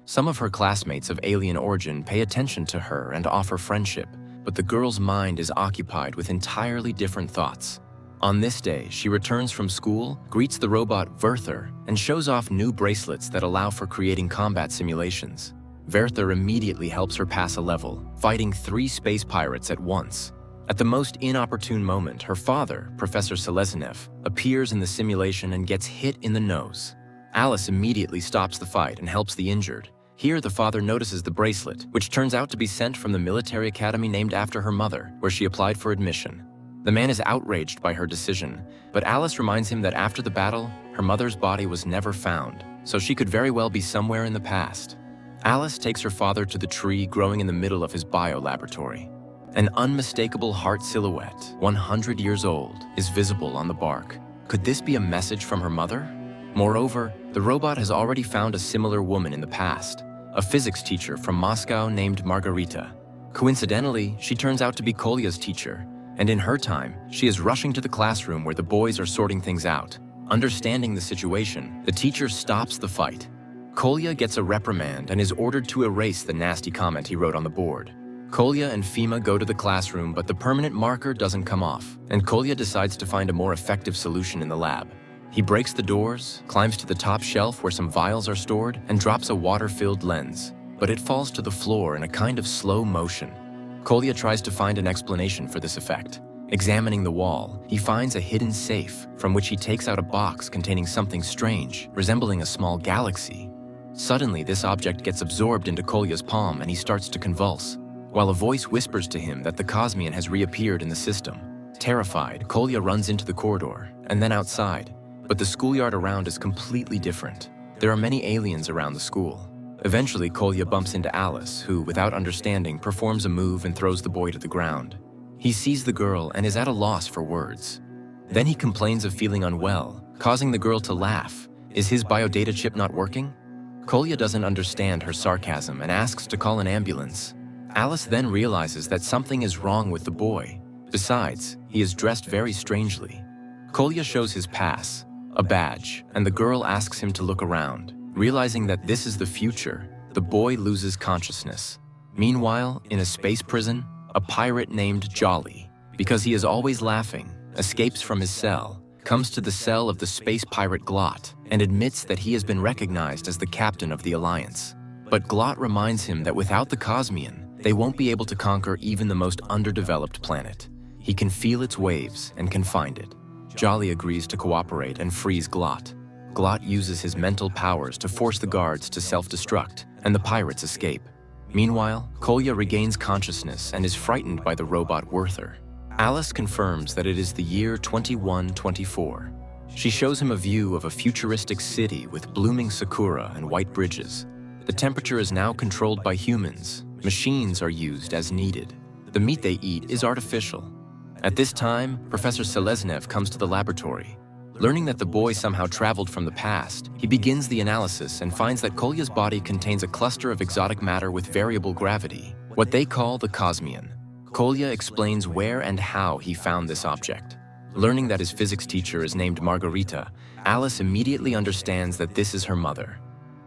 Some of her classmates of alien origin pay attention to her and offer friendship, but the girl's mind is occupied with entirely different thoughts. On this day, she returns from school, greets the robot Werther, and shows off new bracelets that allow for creating combat simulations. Werther immediately helps her pass a level, fighting 3 space pirates at once. At the most inopportune moment, her father, Professor Seleznev, appears in the simulation and gets hit in the nose. Alice immediately stops the fight and helps the injured. Here, the father notices the bracelet, which turns out to be sent from the military academy named after her mother, where she applied for admission. The man is outraged by her decision, but Alice reminds him that after the battle, her mother's body was never found, so she could very well be somewhere in the past. Alice takes her father to the tree growing in the middle of his bio-laboratory. An unmistakable heart silhouette, 100 years old, is visible on the bark. Could this be a message from her mother? Moreover, the robot has already found a similar woman in the past, a physics teacher from Moscow named Margarita. Coincidentally, she turns out to be Kolya's teacher, and in her time, she is rushing to the classroom where the boys are sorting things out. Understanding the situation, the teacher stops the fight. Kolya gets a reprimand and is ordered to erase the nasty comment he wrote on the board. Kolya and Fima go to the classroom, but the permanent marker doesn't come off, and Kolya decides to find a more effective solution in the lab. He breaks the doors, climbs to the top shelf where some vials are stored, and drops a water-filled lens, but it falls to the floor in a kind of slow motion. Kolya tries to find an explanation for this effect. Examining the wall, he finds a hidden safe, from which he takes out a box containing something strange, resembling a small galaxy. Suddenly, this object gets absorbed into Kolya's palm and he starts to convulse, while a voice whispers to him that the Cosmian has reappeared in the system. Terrified, Kolya runs into the corridor, and then outside, but the schoolyard around is completely different. There are many aliens around the school. Eventually, Kolya bumps into Alice, who, without understanding, performs a move and throws the boy to the ground. He sees the girl and is at a loss for words. Then he complains of feeling unwell, causing the girl to laugh. Is his biodata chip not working? Kolya doesn't understand her sarcasm and asks to call an ambulance. Alice then realizes that something is wrong with the boy. Besides, he is dressed very strangely. Kolya shows his pass, a badge, and the girl asks him to look around. Realizing that this is the future, the boy loses consciousness. Meanwhile, in a space prison, a pirate named Jolly, because he is always laughing, escapes from his cell, comes to the cell of the space pirate Glot, and admits that he has been recognized as the captain of the Alliance. But Glot reminds him that without the Cosmian, they won't be able to conquer even the most underdeveloped planet. He can feel its waves and can find it. Jolly agrees to cooperate and frees Glot. Glot uses his mental powers to force the guards to self-destruct, and the pirates escape. Meanwhile, Kolya regains consciousness and is frightened by the robot Werther. Alice confirms that it is the year 2124. She shows him a view of a futuristic city with blooming sakura and white bridges. The temperature is now controlled by humans. Machines are used as needed. The meat they eat is artificial. At this time, Professor Seleznev comes to the laboratory. Learning that the boy somehow traveled from the past, he begins the analysis and finds that Kolya's body contains a cluster of exotic matter with variable gravity, what they call the Cosmian. Kolya explains where and how he found this object. Learning that his physics teacher is named Margarita, Alice immediately understands that this is her mother.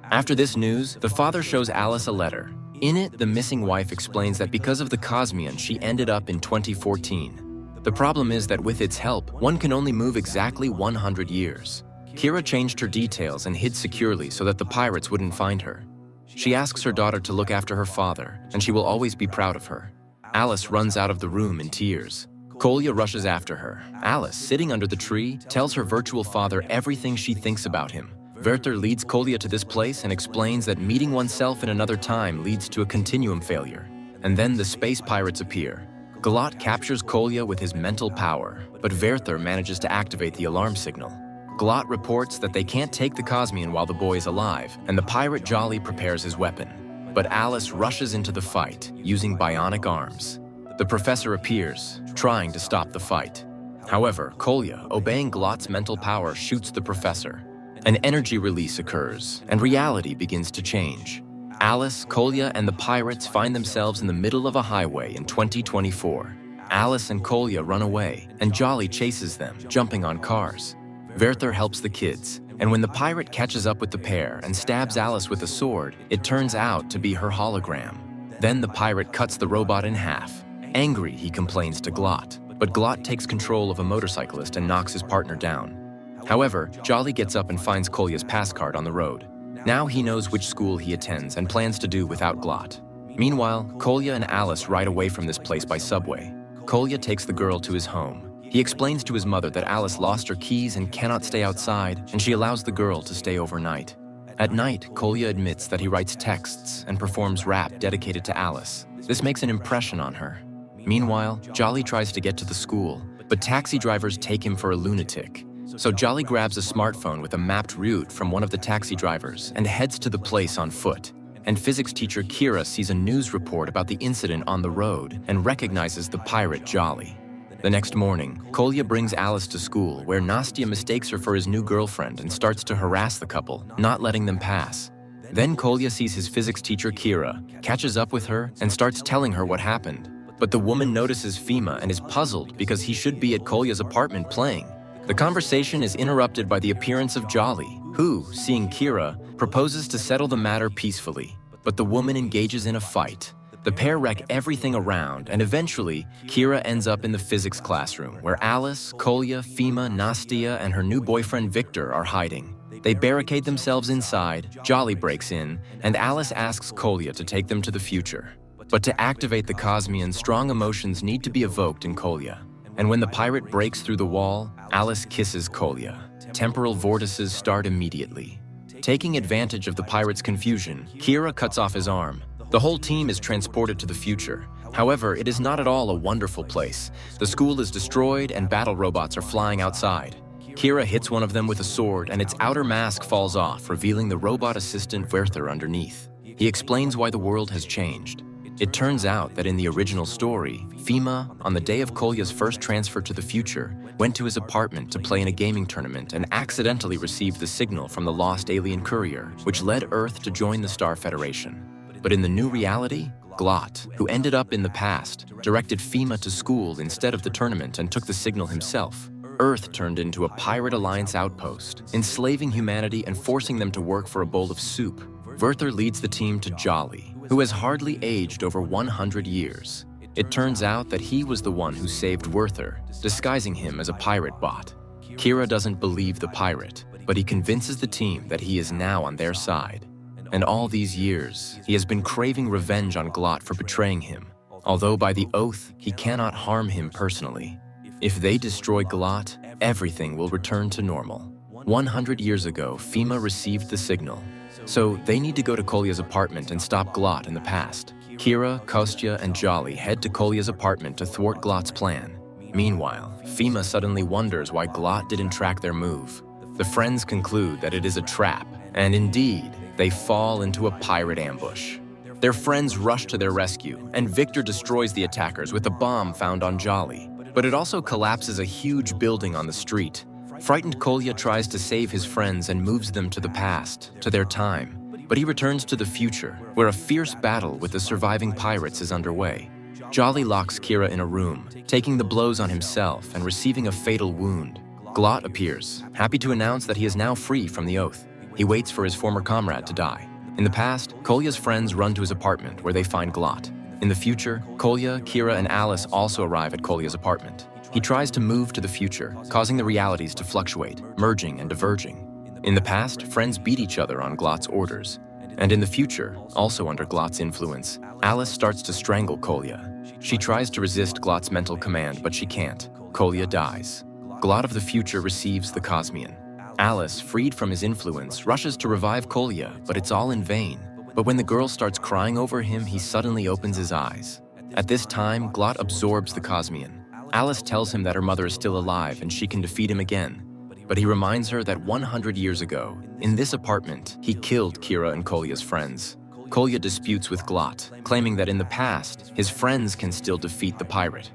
After this news, the father shows Alice a letter. In it, the missing wife explains that because of the Cosmian, she ended up in 2014. The problem is that with its help, one can only move exactly 100 years. Kira changed her details and hid securely so that the pirates wouldn't find her. She asks her daughter to look after her father, and she will always be proud of her. Alice runs out of the room in tears. Kolya rushes after her. Alice, sitting under the tree, tells her virtual father everything she thinks about him. Werther leads Kolya to this place and explains that meeting oneself in another time leads to a continuum failure. And then the space pirates appear. Glot captures Kolya with his mental power, but Werther manages to activate the alarm signal. Glot reports that they can't take the Cosmian while the boy is alive, and the pirate Jolly prepares his weapon. But Alice rushes into the fight, using bionic arms. The professor appears, trying to stop the fight. However, Kolya, obeying Glot's mental power, shoots the professor. An energy release occurs, and reality begins to change. Alice, Kolya, and the pirates find themselves in the middle of a highway in 2024. Alice and Kolya run away, and Jolly chases them, jumping on cars. Werther helps the kids, and when the pirate catches up with the pair and stabs Alice with a sword, it turns out to be her hologram. Then the pirate cuts the robot in half. Angry, he complains to Glot, but Glot takes control of a motorcyclist and knocks his partner down. However, Jolly gets up and finds Kolya's pass card on the road. Now he knows which school he attends and plans to do without Glot. Meanwhile, Kolya and Alice ride away from this place by subway. Kolya takes the girl to his home. He explains to his mother that Alice lost her keys and cannot stay outside, and she allows the girl to stay overnight. At night, Kolya admits that he writes texts and performs rap dedicated to Alice. This makes an impression on her. Meanwhile, Jolly tries to get to the school, but taxi drivers take him for a lunatic. So Jolly grabs a smartphone with a mapped route from one of the taxi drivers and heads to the place on foot. And physics teacher Kira sees a news report about the incident on the road and recognizes the pirate Jolly. The next morning, Kolya brings Alice to school, where Nastya mistakes her for his new girlfriend and starts to harass the couple, not letting them pass. Then Kolya sees his physics teacher Kira, catches up with her, and starts telling her what happened. But the woman notices Fima and is puzzled because he should be at Kolya's apartment playing. The conversation is interrupted by the appearance of Jolly, who, seeing Kira, proposes to settle the matter peacefully. But the woman engages in a fight. The pair wreck everything around, and eventually, Kira ends up in the physics classroom, where Alice, Kolya, Fima, Nastya, and her new boyfriend Victor are hiding. They barricade themselves inside, Jolly breaks in, and Alice asks Kolya to take them to the future. But to activate the Cosmian, strong emotions need to be evoked in Kolya. And when the pirate breaks through the wall, Alice kisses Kolya. Temporal vortices start immediately. Taking advantage of the pirate's confusion, Kira cuts off his arm. The whole team is transported to the future. However, it is not at all a wonderful place. The school is destroyed and battle robots are flying outside. Kira hits one of them with a sword and its outer mask falls off, revealing the robot assistant Werther underneath. He explains why the world has changed. It turns out that in the original story, Fima, on the day of Kolya's first transfer to the future, went to his apartment to play in a gaming tournament and accidentally received the signal from the lost alien courier, which led Earth to join the Star Federation. But in the new reality, Glot, who ended up in the past, directed Fima to school instead of the tournament and took the signal himself. Earth turned into a Pirate Alliance outpost, enslaving humanity and forcing them to work for a bowl of soup. Werther leads the team to Jolly, who has hardly aged over 100 years. It turns out that he was the one who saved Werther, disguising him as a pirate bot. Kira doesn't believe the pirate, but he convinces the team that he is now on their side. And all these years, he has been craving revenge on Glot for betraying him, although by the oath, he cannot harm him personally. If they destroy Glot, everything will return to normal. 100 years ago, Fima received the signal. So they need to go to Kolya's apartment and stop Glot in the past. Kira, Kostya, and Jolly head to Kolya's apartment to thwart Glot's plan. Meanwhile, Fima suddenly wonders why Glot didn't track their move. The friends conclude that it is a trap, and indeed, they fall into a pirate ambush. Their friends rush to their rescue, and Victor destroys the attackers with a bomb found on Jolly. But it also collapses a huge building on the street. Frightened Kolya tries to save his friends and moves them to the past, to their time. But he returns to the future, where a fierce battle with the surviving pirates is underway. Jolly locks Kira in a room, taking the blows on himself and receiving a fatal wound. Glot appears, happy to announce that he is now free from the oath. He waits for his former comrade to die. In the past, Kolya's friends run to his apartment, where they find Glot. In the future, Kolya, Kira, and Alice also arrive at Kolya's apartment. He tries to move to the future, causing the realities to fluctuate, merging and diverging. In the past, friends beat each other on Glot's orders. And in the future, also under Glot's influence, Alice starts to strangle Kolya. She tries to resist Glot's mental command, but she can't. Kolya dies. Glot of the future receives the Cosmian. Alice, freed from his influence, rushes to revive Kolya, but it's all in vain. But when the girl starts crying over him, he suddenly opens his eyes. At this time, Glot absorbs the Cosmian. Alice tells him that her mother is still alive and she can defeat him again. But he reminds her that 100 years ago, in this apartment, he killed Kira and Kolya's friends. Kolya disputes with Glot, claiming that in the past, his friends can still defeat the pirate.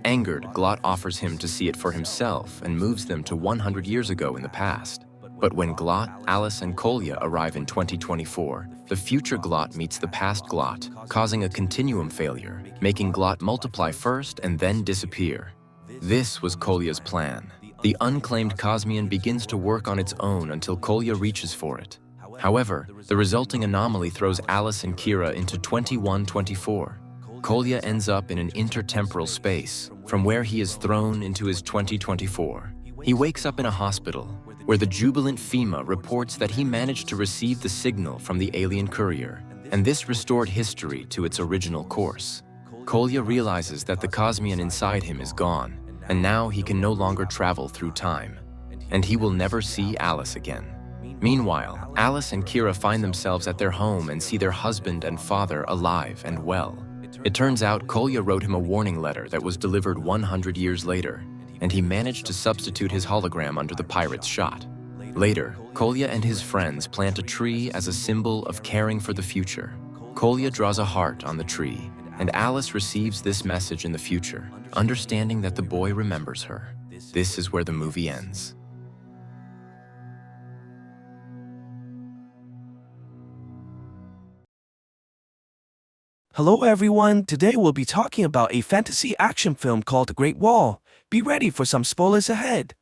Angered, Glot offers him to see it for himself and moves them to 100 years ago in the past. But when Glot, Alice, and Kolya arrive in 2024, the future Glot meets the past Glot, causing a continuum failure, making Glot multiply first and then disappear. This was Kolya's plan. The unclaimed Cosmian begins to work on its own until Kolya reaches for it. However, the resulting anomaly throws Alice and Kira into 2124. Kolya ends up in an intertemporal space, from where he is thrown into his 2024. He wakes up in a hospital, where the jubilant FEMA reports that he managed to receive the signal from the alien courier, and this restored history to its original course. Kolya realizes that the Cosmian inside him is gone, and now he can no longer travel through time, and he will never see Alice again. Meanwhile, Alice and Kira find themselves at their home and see their husband and father alive and well. It turns out Kolya wrote him a warning letter that was delivered 100 years later, and he managed to substitute his hologram under the pirate's shot. Later, Kolya and his friends plant a tree as a symbol of caring for the future. Kolya draws a heart on the tree, and Alice receives this message in the future, understanding that the boy remembers her. This is where the movie ends. Hello everyone, today we'll be talking about a fantasy action film called The Great Wall. Be ready for some spoilers ahead.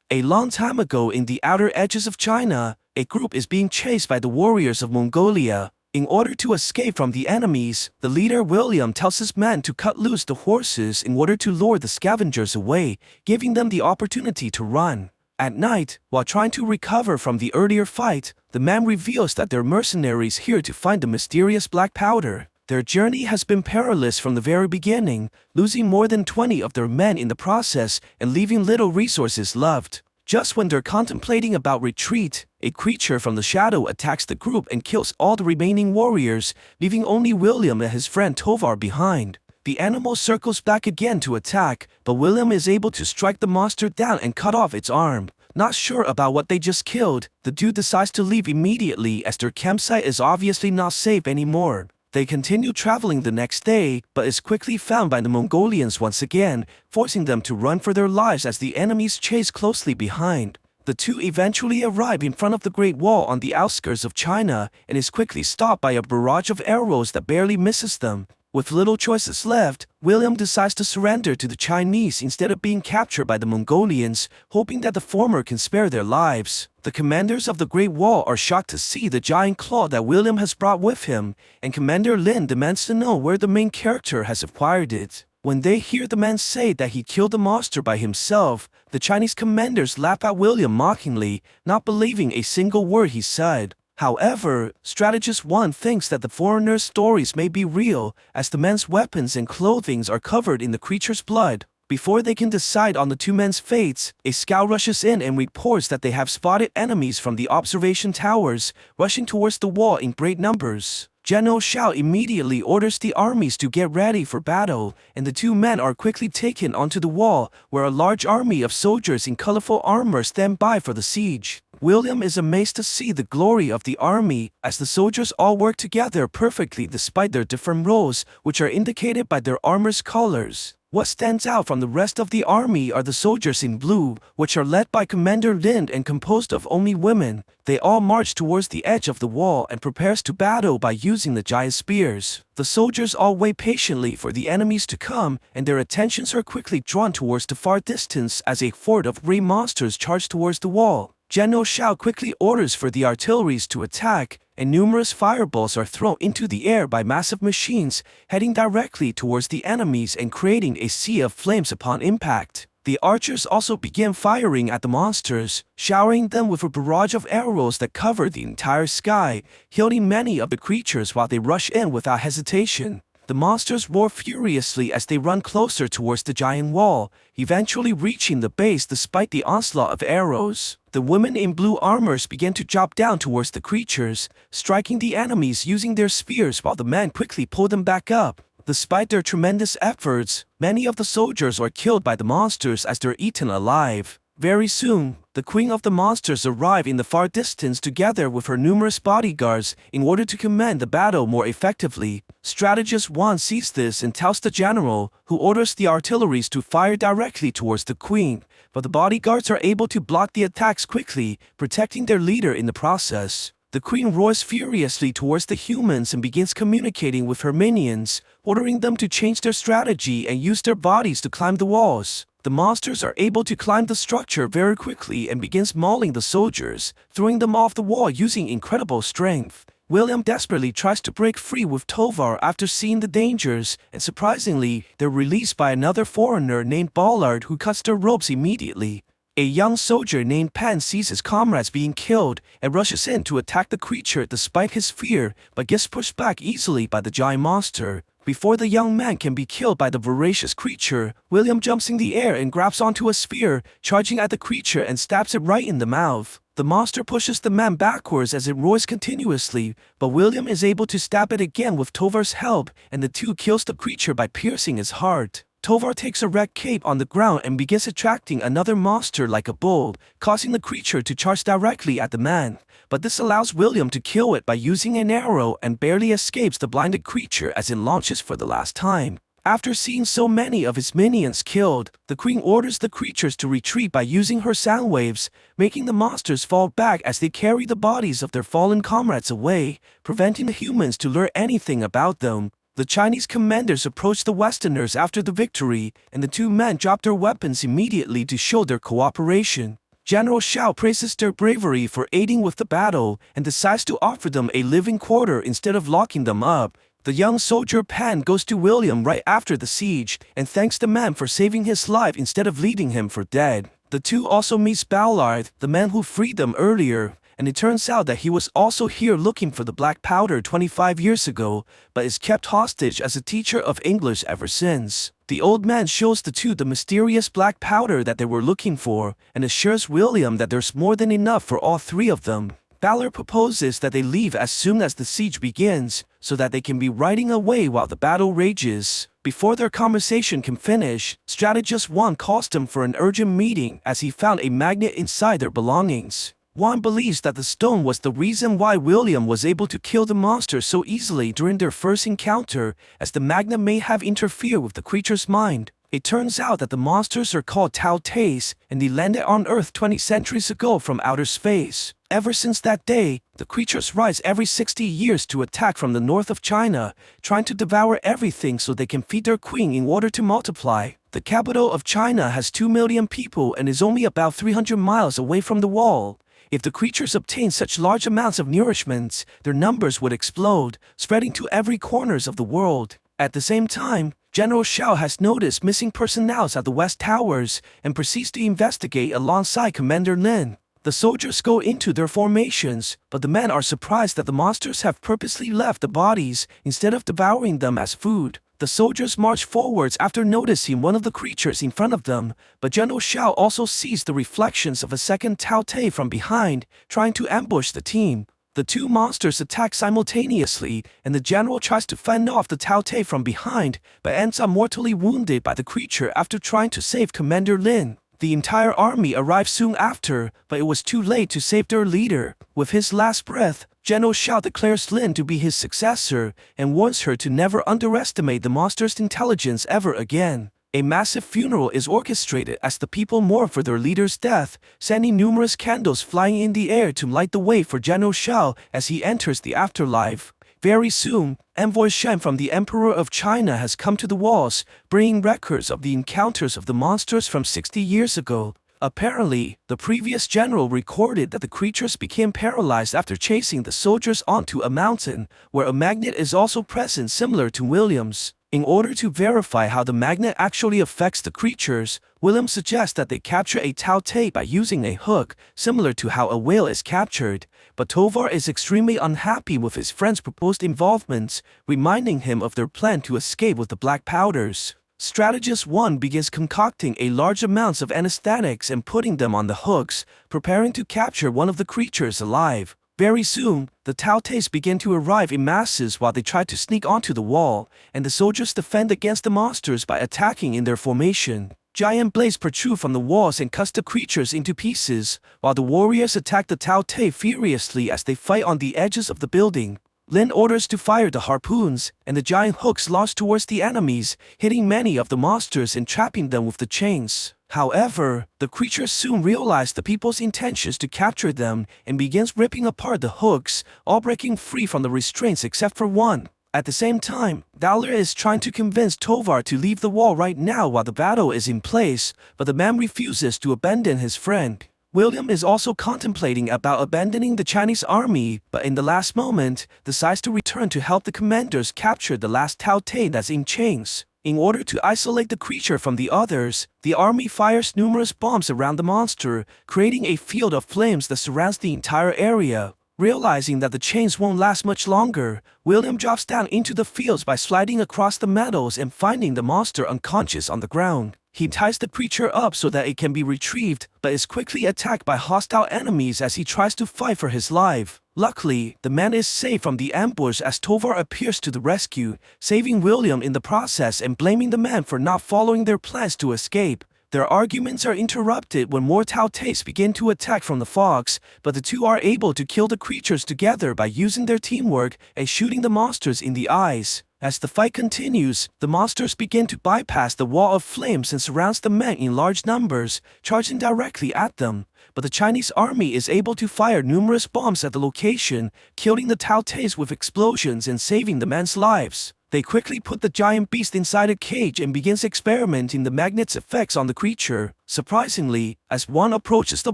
A long time ago in the outer edges of China, a group is being chased by the warriors of Mongolia. In order to escape from the enemies, the leader William tells his men to cut loose the horses in order to lure the scavengers away, giving them the opportunity to run. At night, while trying to recover from the earlier fight, the man reveals that they're mercenaries here to find the mysterious black powder. Their journey has been perilous from the very beginning, losing more than 20 of their men in the process and leaving little resources left. Just when they're contemplating about retreat, a creature from the shadow attacks the group and kills all the remaining warriors, leaving only William and his friend Tovar behind. The animal circles back again to attack, but William is able to strike the monster down and cut off its arm. Not sure about what they just killed, the dude decides to leave immediately as their campsite is obviously not safe anymore. They continue traveling the next day, but is quickly found by the Mongolians once again, forcing them to run for their lives as the enemies chase closely behind. The two eventually arrive in front of the Great Wall on the outskirts of China and is quickly stopped by a barrage of arrows that barely misses them. With little choices left, William decides to surrender to the Chinese instead of being captured by the Mongolians, hoping that the former can spare their lives. The commanders of the Great Wall are shocked to see the giant claw that William has brought with him, and Commander Lin demands to know where the main character has acquired it. When they hear the man say that he killed the monster by himself, the Chinese commanders laugh at William mockingly, not believing a single word he said. However, Strategist 1 thinks that the foreigner's stories may be real, as the men's weapons and clothing are covered in the creature's blood. Before they can decide on the two men's fates, a scout rushes in and reports that they have spotted enemies from the observation towers, rushing towards the wall in great numbers. General Xiao immediately orders the armies to get ready for battle, and the two men are quickly taken onto the wall, where a large army of soldiers in colorful armor stand by for the siege. William is amazed to see the glory of the army, as the soldiers all work together perfectly despite their different roles, which are indicated by their armor's colors. What stands out from the rest of the army are the soldiers in blue, which are led by Commander Lin and composed of only women. They all march towards the edge of the wall and prepares to battle by using the giant spears. The soldiers all wait patiently for the enemies to come, and their attentions are quickly drawn towards the far distance as a horde of gray monsters charge towards the wall. General Xiao quickly orders for the artilleries to attack, and numerous fireballs are thrown into the air by massive machines, heading directly towards the enemies and creating a sea of flames upon impact. The archers also begin firing at the monsters, showering them with a barrage of arrows that cover the entire sky, killing many of the creatures while they rush in without hesitation. The monsters roar furiously as they run closer towards the giant wall, eventually reaching the base despite the onslaught of arrows. The women in blue armors begin to drop down towards the creatures, striking the enemies using their spears while the men quickly pull them back up. Despite their tremendous efforts, many of the soldiers are killed by the monsters as they're eaten alive. Very soon, the queen of the monsters arrive in the far distance together with her numerous bodyguards in order to command the battle more effectively. Strategist 1 sees this and tells the general, who orders the artilleries to fire directly towards the queen. but the bodyguards are able to block the attacks quickly, protecting their leader in the process. The queen roars furiously towards the humans and begins communicating with her minions, ordering them to change their strategy and use their bodies to climb the walls. The monsters are able to climb the structure very quickly and begins mauling the soldiers, throwing them off the wall using incredible strength. William desperately tries to break free with Tovar after seeing the dangers, and surprisingly, they're released by another foreigner named Ballard who cuts their ropes immediately. A young soldier named Pan sees his comrades being killed and rushes in to attack the creature despite his fear, but gets pushed back easily by the giant monster. Before the young man can be killed by the voracious creature, William jumps in the air and grabs onto a spear, charging at the creature and stabs it right in the mouth. The monster pushes the man backwards as it roars continuously, but William is able to stab it again with Tovar's help, and the two kills the creature by piercing his heart. Tovar takes a red cape on the ground and begins attracting another monster like a bull, causing the creature to charge directly at the man. But this allows William to kill it by using an arrow and barely escapes the blinded creature as it launches for the last time. After seeing so many of his minions killed, the queen orders the creatures to retreat by using her sound waves, making the monsters fall back as they carry the bodies of their fallen comrades away, preventing the humans to learn anything about them. The Chinese commanders approached the Westerners after the victory, and the two men dropped their weapons immediately to show their cooperation. General Xiao praises their bravery for aiding with the battle and decides to offer them a living quarter instead of locking them up. The young soldier Pan goes to William right after the siege and thanks the man for saving his life instead of leaving him for dead. The two also meet Ballard, the man who freed them earlier, and it turns out that he was also here looking for the black powder 25 years ago, but is kept hostage as a teacher of English ever since. The old man shows the two the mysterious black powder that they were looking for, and assures William that there's more than enough for all three of them. Ballard proposes that they leave as soon as the siege begins, so that they can be riding away while the battle rages. Before their conversation can finish, Strategist 1 calls them for an urgent meeting as he found a magnet inside their belongings. Juan believes that the stone was the reason why William was able to kill the monster so easily during their first encounter, as the magnet may have interfered with the creature's mind. It turns out that the monsters are called Tao Tais, and they landed on Earth 20 centuries ago from outer space. Ever since that day, the creatures rise every 60 years to attack from the north of China, trying to devour everything so they can feed their queen in order to multiply. The capital of China has 2 million people and is only about 300 miles away from the wall. If the creatures obtain such large amounts of nourishment, their numbers would explode, spreading to every corners of the world. At the same time, General Xiao has noticed missing personnel at the West Towers and proceeds to investigate alongside Commander Lin. The soldiers go into their formations, but the men are surprised that the monsters have purposely left the bodies instead of devouring them as food. The soldiers march forwards after noticing one of the creatures in front of them, but General Xiao also sees the reflections of a second Tao Te from behind, trying to ambush the team. The two monsters attack simultaneously, and the general tries to fend off the Tao Te from behind, but ends up mortally wounded by the creature after trying to save Commander Lin. The entire army arrived soon after, but it was too late to save their leader. With his last breath, General Xiao declares Lin to be his successor and warns her to never underestimate the monster's intelligence ever again. A massive funeral is orchestrated as the people mourn for their leader's death, sending numerous candles flying in the air to light the way for General Xiao as he enters the afterlife. Very soon, Envoy Shen from the Emperor of China has come to the walls, bringing records of the encounters of the monsters from 60 years ago. Apparently, the previous general recorded that the creatures became paralyzed after chasing the soldiers onto a mountain, where a magnet is also present similar to William's. In order to verify how the magnet actually affects the creatures, William suggests that they capture a Tao Te by using a hook, similar to how a whale is captured. But Tovar is extremely unhappy with his friend's proposed involvement, reminding him of their plan to escape with the black powders. Strategist 1 begins concocting a large amounts of anesthetics and putting them on the hooks, preparing to capture one of the creatures alive. Very soon, the Tao Tes begin to arrive in masses while they try to sneak onto the wall, and the soldiers defend against the monsters by attacking in their formation. Giant blades protrude from the walls and cut the creatures into pieces, while the warriors attack the Tao Te furiously as they fight on the edges of the building. Lin orders to fire the harpoons, and the giant hooks launch towards the enemies, hitting many of the monsters and trapping them with the chains. However, the creatures soon realize the people's intentions to capture them and begins ripping apart the hooks, all breaking free from the restraints except for one. At the same time, Valor is trying to convince Tovar to leave the wall right now while the battle is in place, but the man refuses to abandon his friend. William is also contemplating about abandoning the Chinese army, but in the last moment, decides to return to help the commanders capture the last Tao Te that's in chains. In order to isolate the creature from the others, the army fires numerous bombs around the monster, creating a field of flames that surrounds the entire area. Realizing that the chains won't last much longer, William drops down into the fields by sliding across the meadows and finding the monster unconscious on the ground. He ties the creature up so that it can be retrieved, but is quickly attacked by hostile enemies as he tries to fight for his life. Luckily, the man is safe from the ambush as Tovar appears to the rescue, saving William in the process and blaming the man for not following their plans to escape. Their arguments are interrupted when more Tao Tes begin to attack from the fogs, but the two are able to kill the creatures together by using their teamwork and shooting the monsters in the eyes. As the fight continues, the monsters begin to bypass the wall of flames and surrounds the men in large numbers, charging directly at them. But the Chinese army is able to fire numerous bombs at the location, killing the Tao Tes with explosions and saving the men's lives. They quickly put the giant beast inside a cage and begins experimenting the magnet's effects on the creature. Surprisingly, as one approaches the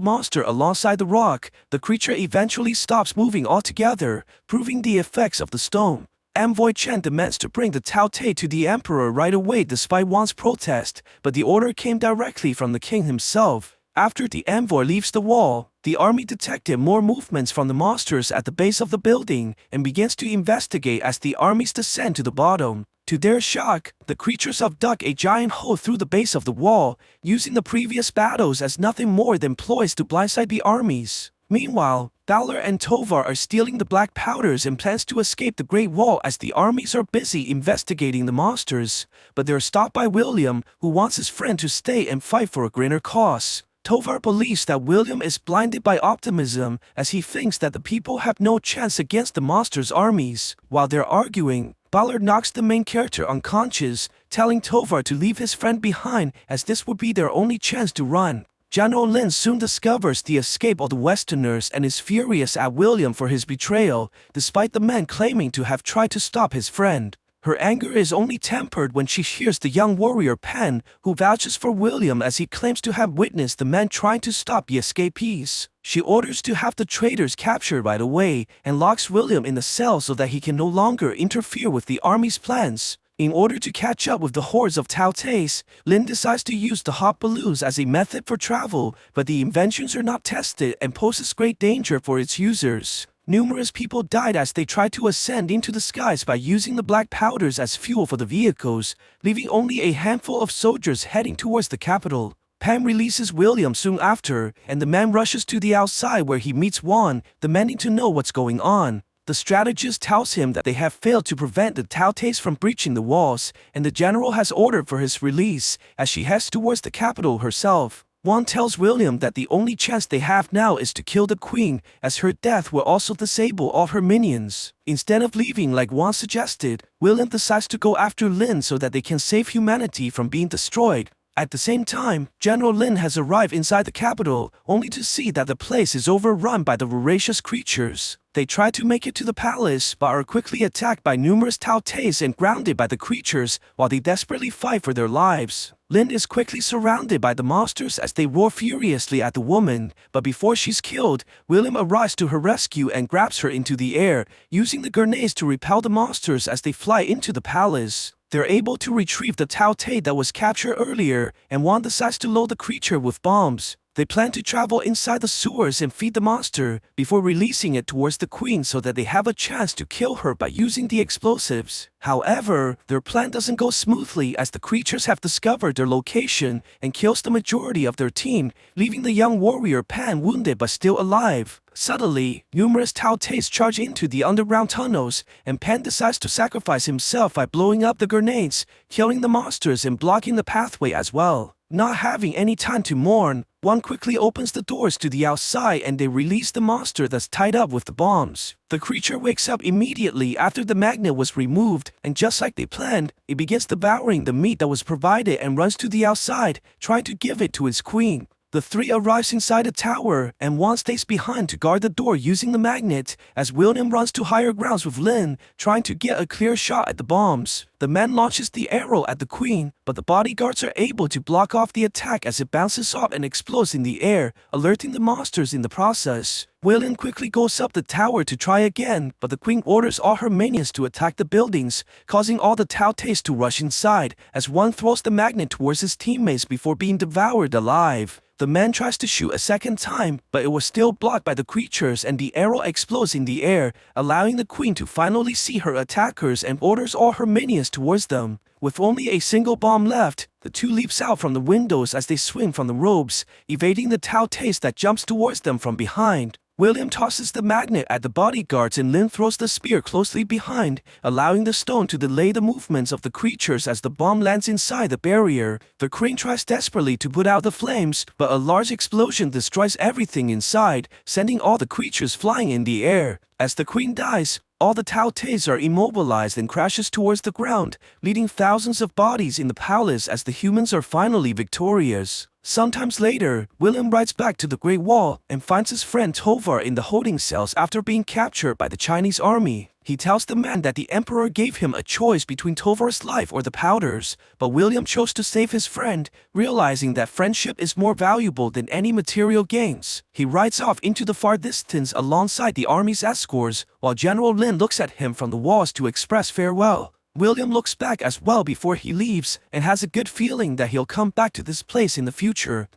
monster alongside the rock, the creature eventually stops moving altogether, proving the effects of the stone. Envoy Chen demands to bring the Tao Te to the emperor right away despite Wan's protest, but the order came directly from the king himself. After the envoy leaves the wall, the army detected more movements from the monsters at the base of the building and begins to investigate as the armies descend to the bottom. To their shock, the creatures have dug a giant hole through the base of the wall, using the previous battles as nothing more than ploys to blindside the armies. Meanwhile, Valor and Tovar are stealing the black powders and plans to escape the Great Wall as the armies are busy investigating the monsters, but they're stopped by William, who wants his friend to stay and fight for a greater cause. Tovar believes that William is blinded by optimism as he thinks that the people have no chance against the monsters' armies. While they're arguing, Ballard knocks the main character unconscious, telling Tovar to leave his friend behind as this would be their only chance to run. General Lin soon discovers the escape of the Westerners and is furious at William for his betrayal, despite the man claiming to have tried to stop his friend. Her anger is only tempered when she hears the young warrior Pan, who vouches for William as he claims to have witnessed the men trying to stop the escapees. She orders to have the traitors captured right away and locks William in the cell so that he can no longer interfere with the army's plans. In order to catch up with the hordes of Tao Tes, Lin decides to use the hot balloons as a method for travel, but the inventions are not tested and poses great danger for its users. Numerous people died as they tried to ascend into the skies by using the black powders as fuel for the vehicles, leaving only a handful of soldiers heading towards the capital. Pam releases William soon after, and the man rushes to the outside where he meets Wan, demanding to know what's going on. The strategist tells him that they have failed to prevent the Tao Tes from breaching the walls, and the general has ordered for his release as she heads towards the capital herself. Wan tells William that the only chance they have now is to kill the queen, as her death will also disable all her minions. Instead of leaving like Wan suggested, William decides to go after Lin so that they can save humanity from being destroyed. At the same time, General Lin has arrived inside the capital, only to see that the place is overrun by the voracious creatures. They try to make it to the palace, but are quickly attacked by numerous Tao Tes and grounded by the creatures, while they desperately fight for their lives. Lin is quickly surrounded by the monsters as they roar furiously at the woman, but before she's killed, William arrives to her rescue and grabs her into the air, using the grenades to repel the monsters as they fly into the palace. They're able to retrieve the Tao Te that was captured earlier, and Wan decides to load the creature with bombs. They plan to travel inside the sewers and feed the monster before releasing it towards the queen so that they have a chance to kill her by using the explosives. However, their plan doesn't go smoothly as the creatures have discovered their location and kills the majority of their team, leaving the young warrior Pan wounded but still alive. Suddenly, numerous Tao Tes charge into the underground tunnels, and Pan decides to sacrifice himself by blowing up the grenades, killing the monsters and blocking the pathway as well. Not having any time to mourn, one quickly opens the doors to the outside and they release the monster that's tied up with the bombs. The creature wakes up immediately after the magnet was removed, and just like they planned, it begins devouring the meat that was provided and runs to the outside, trying to give it to its queen. The three arrives inside the tower, and one stays behind to guard the door using the magnet, as William runs to higher grounds with Lynn, trying to get a clear shot at the bombs. The man launches the arrow at the queen, but the bodyguards are able to block off the attack as it bounces off and explodes in the air, alerting the monsters in the process. William quickly goes up the tower to try again, but the queen orders all her minions to attack the buildings, causing all the Tautés to rush inside, as one throws the magnet towards his teammates before being devoured alive. The man tries to shoot a second time, but it was still blocked by the creatures and the arrow explodes in the air, allowing the queen to finally see her attackers and orders all her minions towards them. With only a single bomb left, the two leaps out from the windows as they swing from the ropes, evading the Tautés that jumps towards them from behind. William tosses the magnet at the bodyguards and Lynn throws the spear closely behind, allowing the stone to delay the movements of the creatures as the bomb lands inside the barrier. The queen tries desperately to put out the flames, but a large explosion destroys everything inside, sending all the creatures flying in the air. As the queen dies, all the Tautés are immobilized and crashes towards the ground, leaving thousands of bodies in the palace as the humans are finally victorious. Sometimes later, William rides back to the Great Wall and finds his friend Tovar in the holding cells after being captured by the Chinese army. He tells the man that the emperor gave him a choice between Tovar's life or the powders, but William chose to save his friend, realizing that friendship is more valuable than any material gains. He rides off into the far distance alongside the army's escorts, while General Lin looks at him from the walls to express farewell. William looks back as well before he leaves and has a good feeling that he'll come back to this place in the future.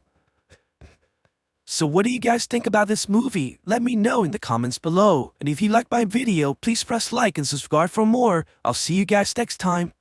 So what do you guys think about this movie? Let me know in the comments below. And if you like my video, please press like and subscribe for more. I'll see you guys next time.